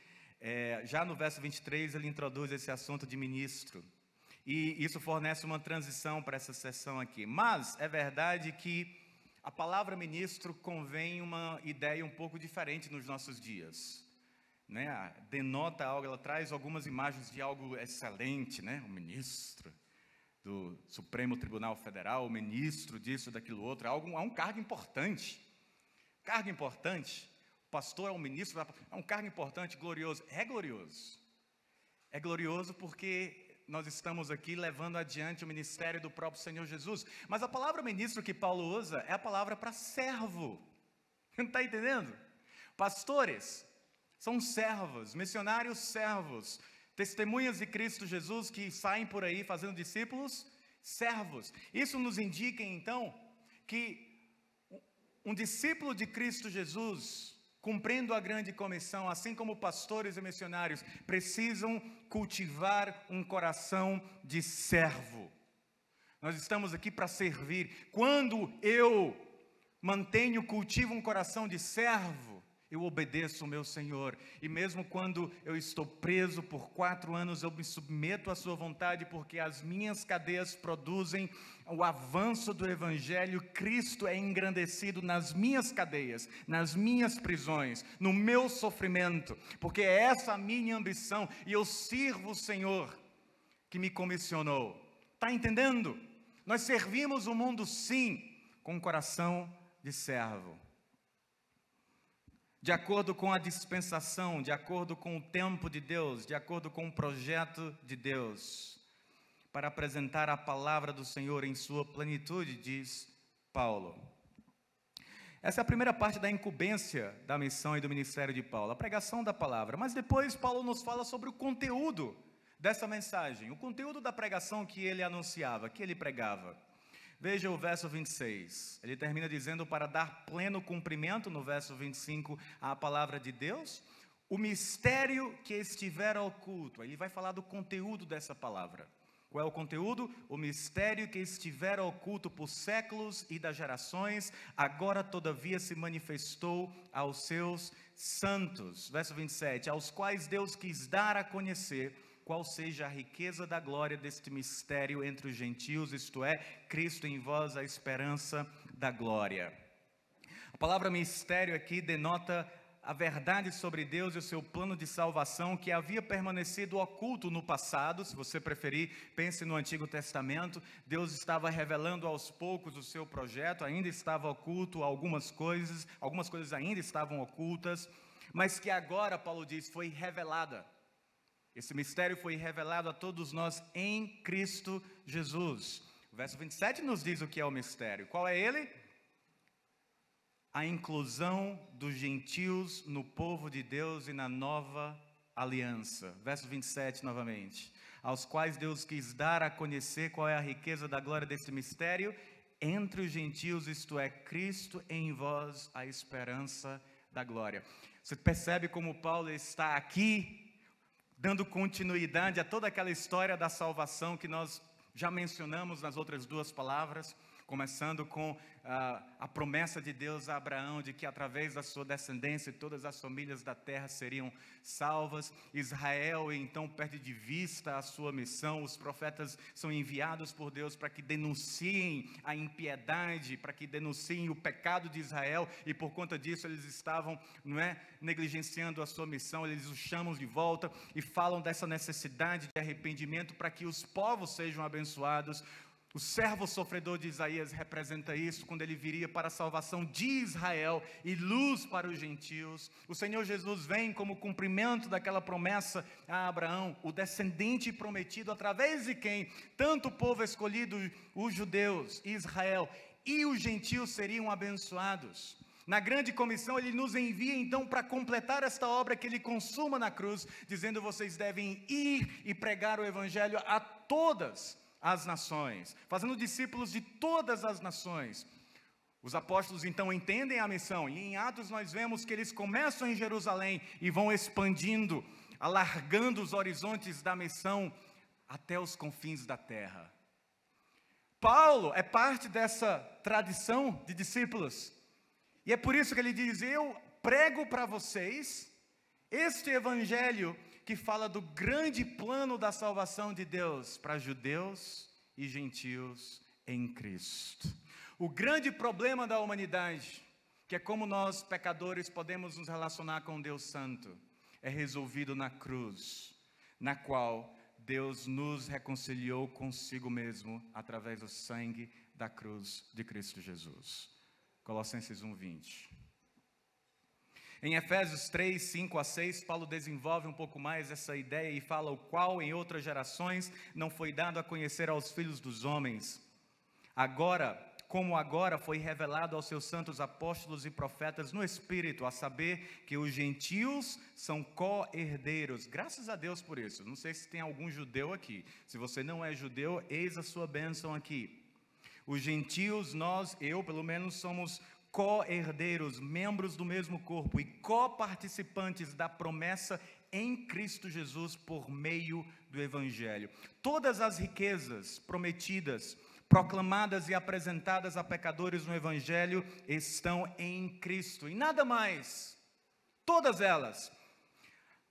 Speaker 1: Já no verso 23 ele introduz esse assunto de ministro, e isso fornece uma transição para essa sessão aqui. Mas é verdade que a palavra ministro convém uma ideia um pouco diferente nos nossos dias, né? Denota algo, ela traz algumas imagens de algo excelente, né? O ministro do Supremo Tribunal Federal, o ministro disso, daquilo outro, é um cargo importante. Cargo importante. O pastor é um ministro, é um cargo importante, glorioso. É glorioso. É glorioso porque nós estamos aqui levando adiante o ministério do próprio Senhor Jesus. Mas a palavra ministro que Paulo usa é a palavra para servo. Não está entendendo? Pastores são servos, missionários servos, testemunhas de Cristo Jesus que saem por aí fazendo discípulos, servos. Isso nos indica então que um discípulo de Cristo Jesus, cumprindo a grande comissão, assim como pastores e missionários, precisam cultivar um coração de servo. Nós estamos aqui para servir. Quando eu cultivo um coração de servo, eu obedeço o meu Senhor, e mesmo quando eu estou preso por 4 anos, eu me submeto à sua vontade, porque as minhas cadeias produzem o avanço do Evangelho. Cristo é engrandecido nas minhas cadeias, nas minhas prisões, no meu sofrimento, porque é essa a minha ambição, e eu sirvo o Senhor que me comissionou. Está entendendo? Nós servimos o mundo sim, com um coração de servo. De acordo com a dispensação, de acordo com o tempo de Deus, de acordo com o projeto de Deus, para apresentar a palavra do Senhor em sua plenitude, diz Paulo. Essa é a primeira parte da incumbência da missão e do ministério de Paulo, a pregação da palavra. Mas depois Paulo nos fala sobre o conteúdo dessa mensagem, o conteúdo da pregação que ele anunciava, que ele pregava. Veja o verso 26, ele termina dizendo: para dar pleno cumprimento, no verso 25, à palavra de Deus, o mistério que estiver oculto. Ele vai falar do conteúdo dessa palavra. Qual é o conteúdo? O mistério que estivera oculto por séculos e das gerações, agora todavia se manifestou aos seus santos. Verso 27, aos quais Deus quis dar a conhecer qual seja a riqueza da glória deste mistério entre os gentios, isto é, Cristo em vós, a esperança da glória. A palavra mistério aqui denota a verdade sobre Deus e o seu plano de salvação que havia permanecido oculto no passado. Se você preferir, pense no Antigo Testamento. Deus estava revelando aos poucos o seu projeto, ainda estava oculto algumas coisas ainda estavam ocultas, mas que agora, Paulo diz, foi revelada. Esse mistério foi revelado a todos nós em Cristo Jesus. O verso 27 nos diz o que é o mistério. Qual é ele? A inclusão dos gentios no povo de Deus e na nova aliança. Verso 27 novamente. Aos quais Deus quis dar a conhecer qual é a riqueza da glória desse mistério entre os gentios, isto é, Cristo em vós, a esperança da glória. Você percebe como Paulo está aqui, dando continuidade a toda aquela história da salvação que nós já mencionamos nas outras duas palavras, começando com a promessa de Deus a Abraão, de que através da sua descendência todas as famílias da terra seriam salvas. Israel então perde de vista a sua missão, os profetas são enviados por Deus para que denunciem a impiedade, para que denunciem o pecado de Israel, e por conta disso eles estavam, negligenciando a sua missão. Eles os chamam de volta e falam dessa necessidade de arrependimento para que os povos sejam abençoados. O servo sofredor de Isaías representa isso, quando ele viria para a salvação de Israel e luz para os gentios. O Senhor Jesus vem como cumprimento daquela promessa a Abraão, o descendente prometido, através de quem tanto o povo escolhido, os judeus, Israel, e os gentios seriam abençoados. Na grande comissão, ele nos envia então para completar esta obra que ele consuma na cruz, dizendo: vocês devem ir e pregar o evangelho a todas as nações, fazendo discípulos de todas as nações. Os apóstolos então entendem a missão, e em Atos nós vemos que eles começam em Jerusalém e vão expandindo, alargando os horizontes da missão até os confins da terra. Paulo é parte dessa tradição de discípulos, e é por isso que ele diz: eu prego para vocês este evangelho que fala do grande plano da salvação de Deus para judeus e gentios em Cristo. O grande problema da humanidade, que é como nós pecadores podemos nos relacionar com Deus Santo, é resolvido na cruz, na qual Deus nos reconciliou consigo mesmo através do sangue da cruz de Cristo Jesus. Colossenses 1:20. Em Efésios 3, 5 a 6, Paulo desenvolve um pouco mais essa ideia e fala: o qual em outras gerações não foi dado a conhecer aos filhos dos homens, como agora foi revelado aos seus santos apóstolos e profetas no Espírito, a saber que os gentios são co-herdeiros. Graças a Deus por isso. Não sei se tem algum judeu aqui. Se você não é judeu, eis a sua bênção aqui. Os gentios, eu pelo menos, somos co-herdeiros, membros do mesmo corpo e co-participantes da promessa em Cristo Jesus por meio do Evangelho. Todas as riquezas prometidas, proclamadas e apresentadas a pecadores no Evangelho estão em Cristo e nada mais. Todas elas.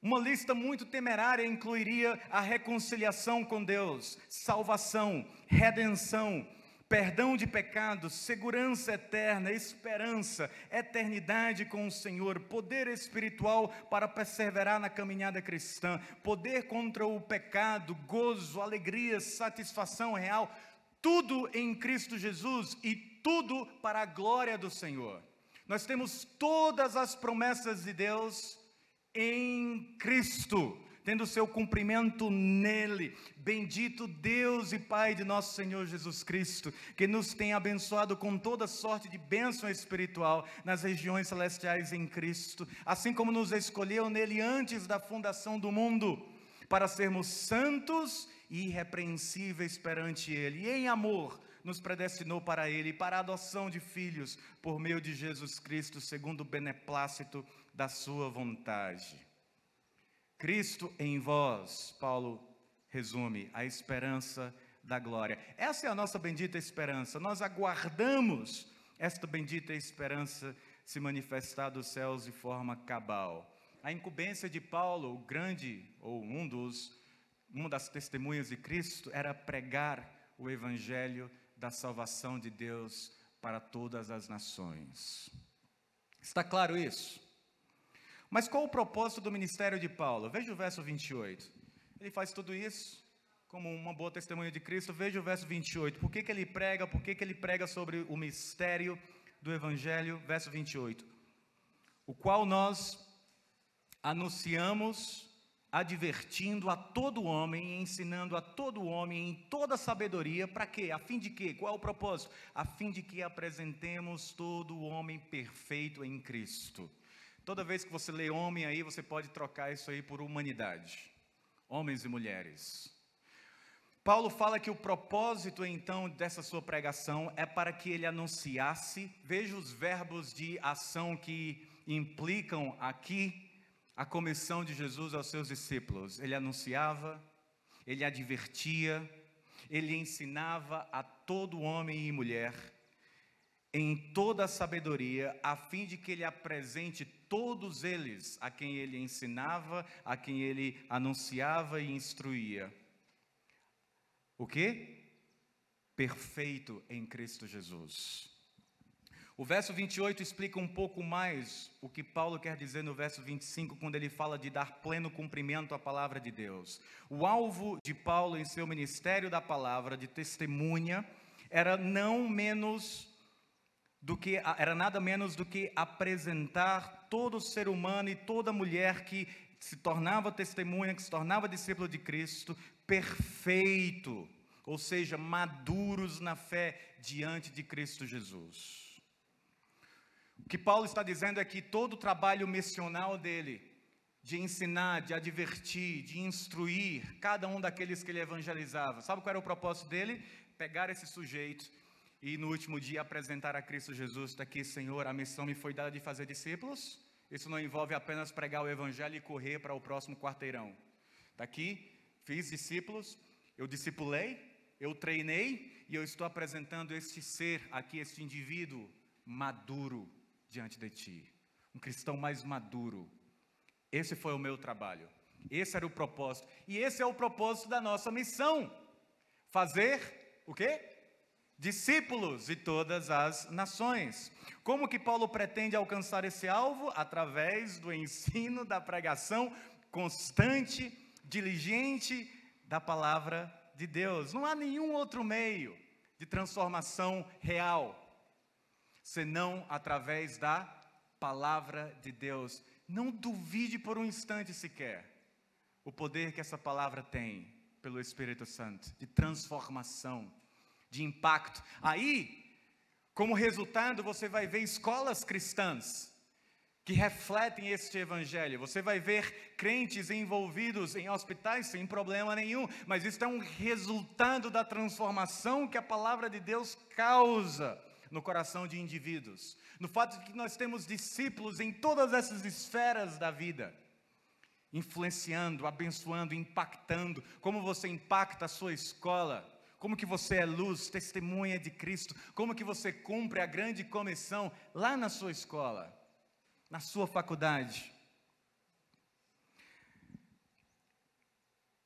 Speaker 1: Uma lista muito temerária incluiria a reconciliação com Deus, salvação, redenção, perdão de pecados, segurança eterna, esperança, eternidade com o Senhor, poder espiritual para perseverar na caminhada cristã, poder contra o pecado, gozo, alegria, satisfação real, tudo em Cristo Jesus e tudo para a glória do Senhor. Nós temos todas as promessas de Deus em Cristo, tendo seu cumprimento nele. Bendito Deus e Pai de nosso Senhor Jesus Cristo, que nos tem abençoado com toda sorte de bênção espiritual nas regiões celestiais em Cristo, assim como nos escolheu nele antes da fundação do mundo, para sermos santos e irrepreensíveis perante ele, e em amor nos predestinou para ele, para a adoção de filhos, por meio de Jesus Cristo, segundo o beneplácito da sua vontade. Cristo em vós, Paulo resume: a esperança da glória. Essa é a nossa bendita esperança. Nós aguardamos esta bendita esperança se manifestar dos céus de forma cabal. A incumbência de Paulo, o grande, ou uma das testemunhas de Cristo, era pregar o evangelho da salvação de Deus para todas as nações. Está claro isso? Mas qual o propósito do ministério de Paulo? Veja o verso 28. Ele faz tudo isso como uma boa testemunha de Cristo. Veja o verso 28. Por que ele prega? Por que ele prega sobre o mistério do evangelho? Verso 28. O qual nós anunciamos, advertindo a todo homem, ensinando a todo homem em toda sabedoria. Para quê? A fim de quê? Qual é o propósito? A fim de que apresentemos todo homem perfeito em Cristo. Toda vez que você lê homem aí, você pode trocar isso aí por humanidade. Homens e mulheres. Paulo fala que o propósito, então, dessa sua pregação é para que ele anunciasse. Veja os verbos de ação que implicam aqui a comissão de Jesus aos seus discípulos. Ele anunciava, ele advertia, ele ensinava a todo homem e mulher em toda a sabedoria, a fim de que ele apresente todos eles a quem ele ensinava, a quem ele anunciava e instruía. O quê? Perfeito em Cristo Jesus. O verso 28 explica um pouco mais o que Paulo quer dizer no verso 25, quando ele fala de dar pleno cumprimento à palavra de Deus. O alvo de Paulo em seu ministério da palavra, de testemunha, era nada menos do que apresentar todo ser humano e toda mulher que se tornava testemunha, que se tornava discípulo de Cristo, perfeito, ou seja, maduros na fé diante de Cristo Jesus. O que Paulo está dizendo é que todo o trabalho missional dele, de ensinar, de advertir, de instruir cada um daqueles que ele evangelizava, sabe qual era o propósito dele? Pegar esse sujeito e no último dia apresentar a Cristo Jesus. Está aqui: Senhor, a missão me foi dada de fazer discípulos. Isso não envolve apenas pregar o evangelho e correr para o próximo quarteirão. Está aqui, fiz discípulos, eu discipulei, eu treinei, e eu estou apresentando este ser aqui, este indivíduo maduro diante de ti. Um cristão mais maduro. Esse foi o meu trabalho. Esse era o propósito. E esse é o propósito da nossa missão. Fazer o quê? Discípulos de todas as nações. Como que Paulo pretende alcançar esse alvo? Através do ensino, da pregação constante, diligente da palavra de Deus. Não há nenhum outro meio de transformação real senão através da palavra de Deus. Não duvide por um instante sequer o poder que essa palavra tem pelo Espírito Santo, de transformação, de impacto. Aí, como resultado, você vai ver escolas cristãs que refletem este evangelho. Você vai ver crentes envolvidos em hospitais sem problema nenhum, mas isso é um resultado da transformação que a palavra de Deus causa no coração de indivíduos, no fato de que nós temos discípulos em todas essas esferas da vida, influenciando, abençoando, impactando. Como você impacta a sua escola, como que você é luz, testemunha de Cristo, como que você cumpre a grande comissão lá na sua escola, na sua faculdade,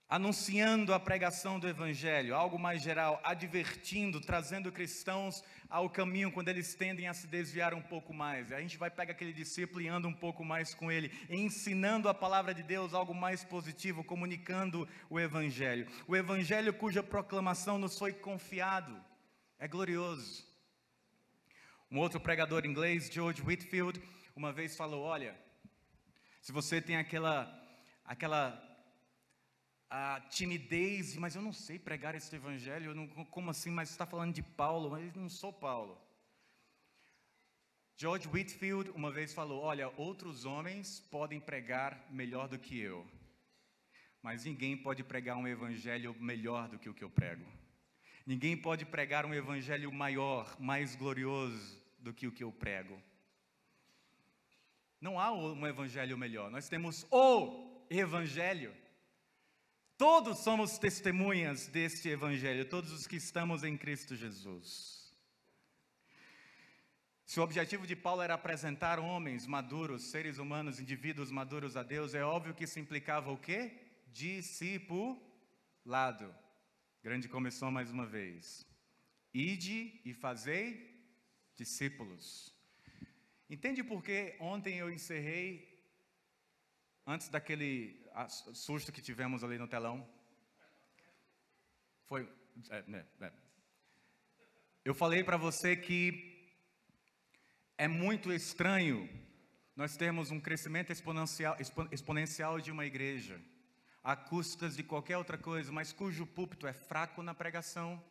Speaker 1: anunciando a pregação do evangelho, algo mais geral, advertindo, trazendo cristãos ao caminho quando eles tendem a se desviar um pouco mais. A gente vai pegar aquele discípulo e anda um pouco mais com ele, ensinando a palavra de Deus, algo mais positivo, comunicando o evangelho cuja proclamação nos foi confiado. É glorioso. Um outro pregador inglês, George Whitefield, uma vez falou: olha, se você tem aquela timidez, mas eu não sei pregar esse evangelho, como assim? Mas você está falando de Paulo, mas eu não sou Paulo. George Whitefield uma vez falou: olha, outros homens podem pregar melhor do que eu, mas ninguém pode pregar um evangelho melhor do que o que eu prego. Ninguém pode pregar um evangelho maior, mais glorioso do que o que eu prego. Não há um evangelho melhor, nós temos o evangelho. Todos somos testemunhas deste evangelho, todos os que estamos em Cristo Jesus. Se o objetivo de Paulo era apresentar homens maduros, seres humanos, indivíduos maduros a Deus, é óbvio que isso implicava o quê? Discipulado. Grande comissão mais uma vez. Ide e fazei discípulos. Entende por que ontem eu encerrei, antes daquele susto que tivemos ali no telão? Eu falei para você que é muito estranho nós termos um crescimento exponencial de uma igreja, a custas de qualquer outra coisa, mas cujo púlpito é fraco na pregação,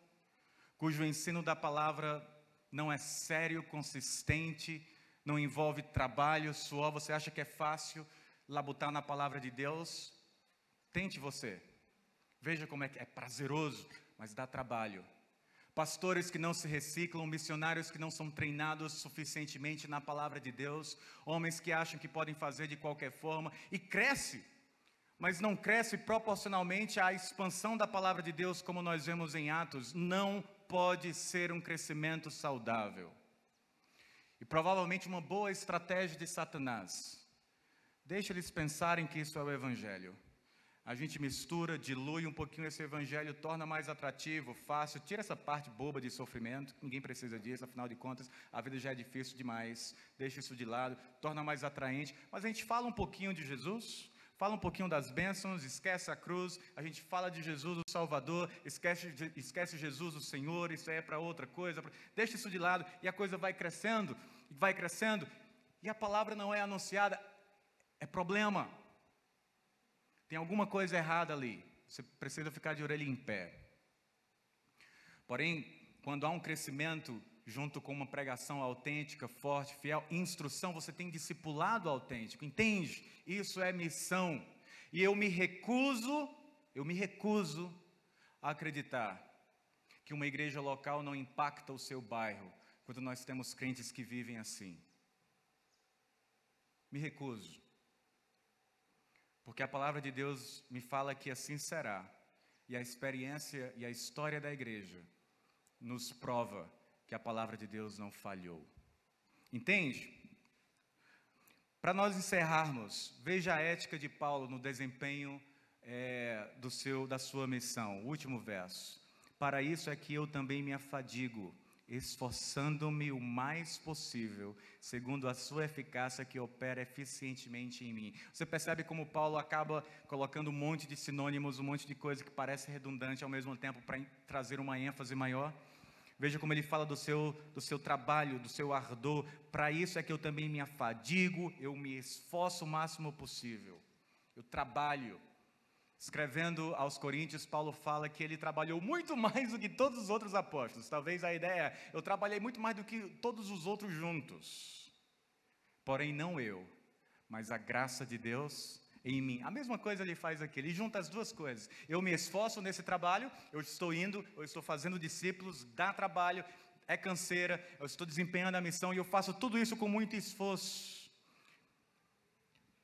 Speaker 1: cujo ensino da palavra não é sério, consistente, não envolve trabalho, suor. Você acha que é fácil labutar na palavra de Deus? Tente você. Veja como é que é prazeroso, mas dá trabalho. Pastores que não se reciclam, missionários que não são treinados suficientemente na palavra de Deus, homens que acham que podem fazer de qualquer forma e cresce, mas não cresce proporcionalmente à expansão da palavra de Deus, como nós vemos em Atos. Não pode ser um crescimento saudável. E provavelmente uma boa estratégia de Satanás. Deixa eles pensarem que isso é o evangelho. A gente mistura, dilui um pouquinho esse evangelho, torna mais atrativo, fácil, tira essa parte boba de sofrimento, ninguém precisa disso, afinal de contas, a vida já é difícil demais, deixa isso de lado, torna mais atraente, mas a gente fala um pouquinho de Jesus, fala um pouquinho das bênçãos, esquece a cruz, a gente fala de Jesus o Salvador, esquece Jesus o Senhor, isso aí é para outra coisa, deixa isso de lado, e a coisa vai crescendo, e a palavra não é anunciada, é problema. Tem alguma coisa errada ali, você precisa ficar de orelha em pé. Porém, quando há um crescimento junto com uma pregação autêntica, forte, fiel, instrução, você tem discipulado autêntico, entende? Isso é missão. E eu me recuso a acreditar que uma igreja local não impacta o seu bairro, quando nós temos crentes que vivem assim. Me recuso. Porque a palavra de Deus me fala que assim será. E a experiência e a história da igreja nos prova que a palavra de Deus não falhou. Entende? Para nós encerrarmos, veja a ética de Paulo no desempenho da sua missão. O último verso. Para isso é que eu também me afadigo, esforçando-me o mais possível, segundo a sua eficácia que opera eficientemente em mim. Você percebe como Paulo acaba colocando um monte de sinônimos, um monte de coisa que parece redundante ao mesmo tempo para trazer uma ênfase maior? Veja como ele fala do seu trabalho, do seu ardor. Para isso é que eu também me afadigo, eu me esforço o máximo possível. Eu trabalho. Escrevendo aos Coríntios, Paulo fala que ele trabalhou muito mais do que todos os outros apóstolos. Talvez a ideia é, eu trabalhei muito mais do que todos os outros juntos. Porém, não eu, mas a graça de Deus em mim. A mesma coisa ele faz aqui, ele junta as duas coisas. Eu me esforço nesse trabalho, eu estou fazendo discípulos, dá trabalho, é canseira, eu estou desempenhando a missão e eu faço tudo isso com muito esforço.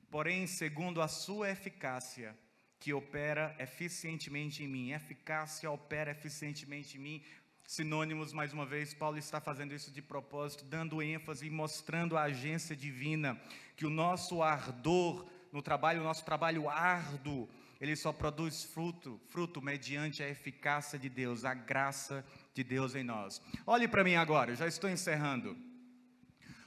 Speaker 1: Porém, segundo a sua eficácia, que opera eficientemente em mim. Eficácia opera eficientemente em mim. Sinônimos, mais uma vez, Paulo está fazendo isso de propósito, dando ênfase e mostrando a agência divina, que o nosso ardor no trabalho, o nosso trabalho árduo, ele só produz fruto mediante a eficácia de Deus, a graça de Deus em nós. Olhe para mim agora, eu já estou encerrando.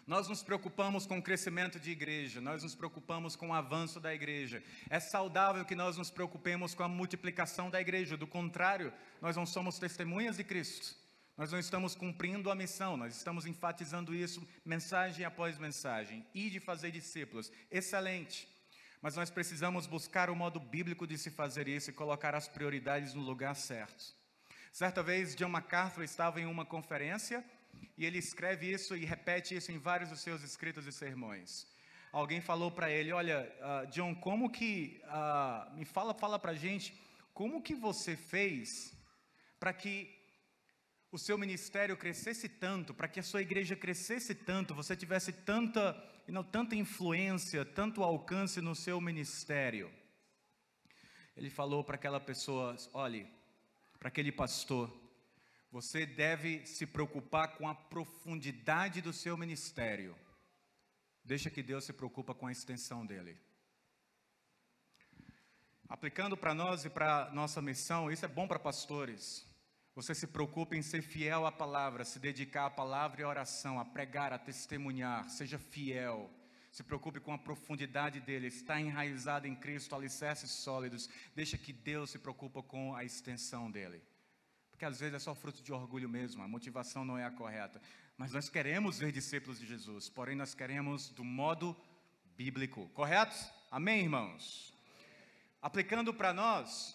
Speaker 1: Nós nos preocupamos com o crescimento de igreja, nós nos preocupamos com o avanço da igreja. É saudável que nós nos preocupemos com a multiplicação da igreja, do contrário, nós não somos testemunhas de Cristo. Nós não estamos cumprindo a missão, nós estamos enfatizando isso, mensagem após mensagem. E de fazer discípulos, excelente. Mas nós precisamos buscar o modo bíblico de se fazer isso e colocar as prioridades no lugar certo. Certa vez, John MacArthur estava em uma conferência, e ele escreve isso e repete isso em vários dos seus escritos e sermões. Alguém falou para ele, olha, John, como que, fala para a gente, como que você fez para que o seu ministério crescesse tanto, para que a sua igreja crescesse tanto, você tivesse tanta influência, tanto alcance no seu ministério? ele falou para aquela pessoa: olhe, para aquele pastor, você deve se preocupar com a profundidade do seu ministério. Deixa que Deus se preocupa com a extensão dele. Aplicando para nós e para nossa missão, isso é bom para pastores. Você se preocupa em ser fiel à palavra, se dedicar à palavra e à oração, a pregar, a testemunhar, seja fiel. Se preocupe com a profundidade dele, está enraizado em Cristo, alicerces sólidos. Deixa que Deus se preocupa com a extensão dele. Porque às vezes é só fruto de orgulho mesmo, a motivação não é a correta. Mas nós queremos ver discípulos de Jesus, porém nós queremos do modo bíblico, correto? Amém, irmãos? Aplicando para nós,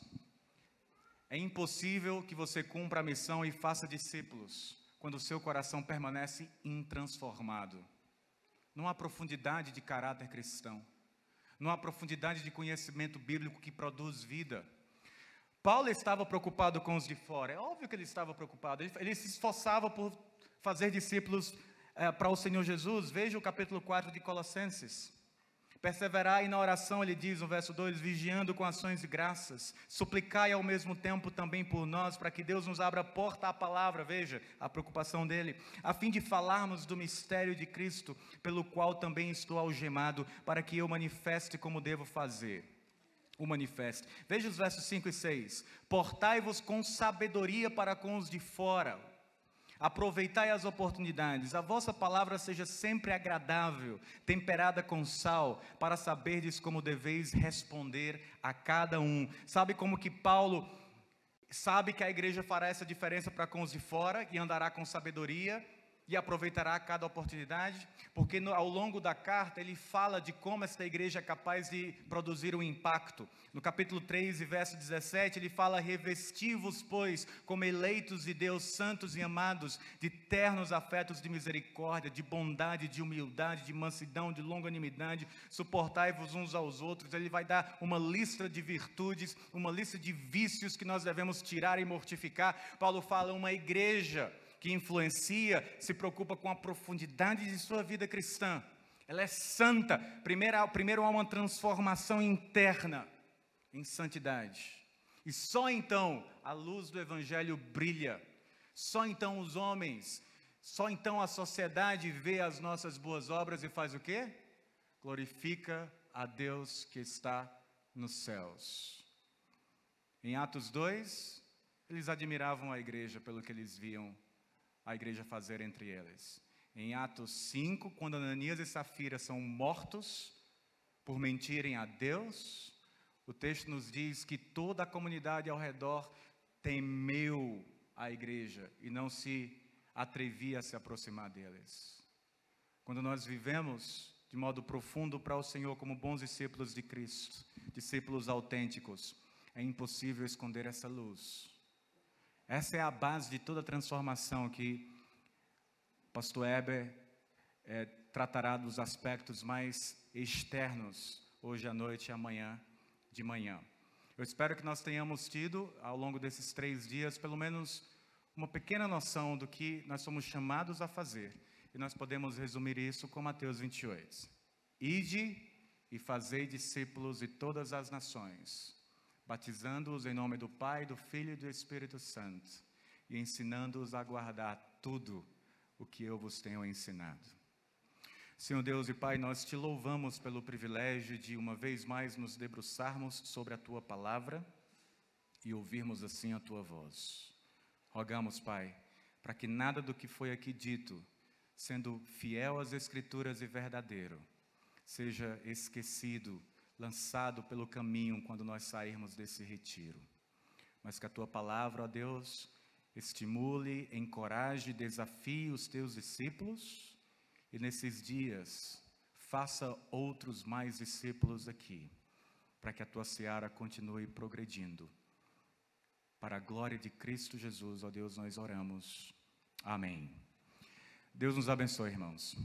Speaker 1: é impossível que você cumpra a missão e faça discípulos quando o seu coração permanece intransformado. Não há profundidade de caráter cristão, não há profundidade de conhecimento bíblico que produz vida. Paulo estava preocupado com os de fora, é óbvio que ele estava preocupado, ele se esforçava por fazer discípulos para o Senhor Jesus. Veja o capítulo 4 de Colossenses. Perseverai na oração, ele diz no verso 2, vigiando com ações de graças, suplicai ao mesmo tempo também por nós, para que Deus nos abra a porta à palavra, veja a preocupação dele, a fim de falarmos do mistério de Cristo, pelo qual também estou algemado, para que eu manifeste como devo fazer. O manifeste. Veja os versos 5 e 6. Portai-vos com sabedoria para com os de fora. Aproveitai as oportunidades, a vossa palavra seja sempre agradável, temperada com sal, para saberdes como deveis responder a cada um. Sabe como que Paulo sabe que a igreja fará essa diferença para com os de fora e andará com sabedoria e aproveitará cada oportunidade? Porque ao longo da carta ele fala de como esta igreja é capaz de produzir um impacto. No capítulo 3 e verso 17 ele fala: revesti-vos, pois, como eleitos de Deus, santos e amados, de ternos afetos de misericórdia, de bondade, de humildade, de mansidão, de longanimidade, suportai-vos uns aos outros. Ele vai dar uma lista de virtudes, uma lista de vícios que nós devemos tirar e mortificar. Paulo fala: uma igreja que influencia, se preocupa com a profundidade de sua vida cristã. Ela é santa. Primeiro há uma transformação interna em santidade. E só então a luz do Evangelho brilha. Só então os homens, só então a sociedade vê as nossas boas obras e faz o quê? Glorifica a Deus que está nos céus. Em Atos 2, eles admiravam a igreja pelo que eles viam a igreja fazer entre eles. Em Atos 5, quando Ananias e Safira são mortos por mentirem a Deus, o texto nos diz que toda a comunidade ao redor temeu a igreja e não se atrevia a se aproximar deles. Quando nós vivemos de modo profundo para o Senhor como bons discípulos de Cristo, discípulos autênticos, é impossível esconder essa luz. Essa é a base de toda a transformação que o pastor Heber tratará dos aspectos mais externos hoje à noite e amanhã de manhã. Eu espero que nós tenhamos tido, ao longo desses 3 dias, pelo menos uma pequena noção do que nós somos chamados a fazer. E nós podemos resumir isso com Mateus 28. Ide e fazei discípulos de todas as nações, batizando-os em nome do Pai, do Filho e do Espírito Santo, e ensinando-os a guardar tudo o que eu vos tenho ensinado. Senhor Deus e Pai, nós te louvamos pelo privilégio de uma vez mais nos debruçarmos sobre a Tua Palavra e ouvirmos assim a Tua voz. Rogamos, Pai, para que nada do que foi aqui dito, sendo fiel às Escrituras e verdadeiro, seja esquecido, lançado pelo caminho quando nós sairmos desse retiro. Mas que a Tua Palavra, ó Deus, estimule, encoraje, desafie os Teus discípulos e nesses dias faça outros mais discípulos aqui, para que a Tua seara continue progredindo. Para a glória de Cristo Jesus, ó Deus, nós oramos. Amém. Deus nos abençoe, irmãos.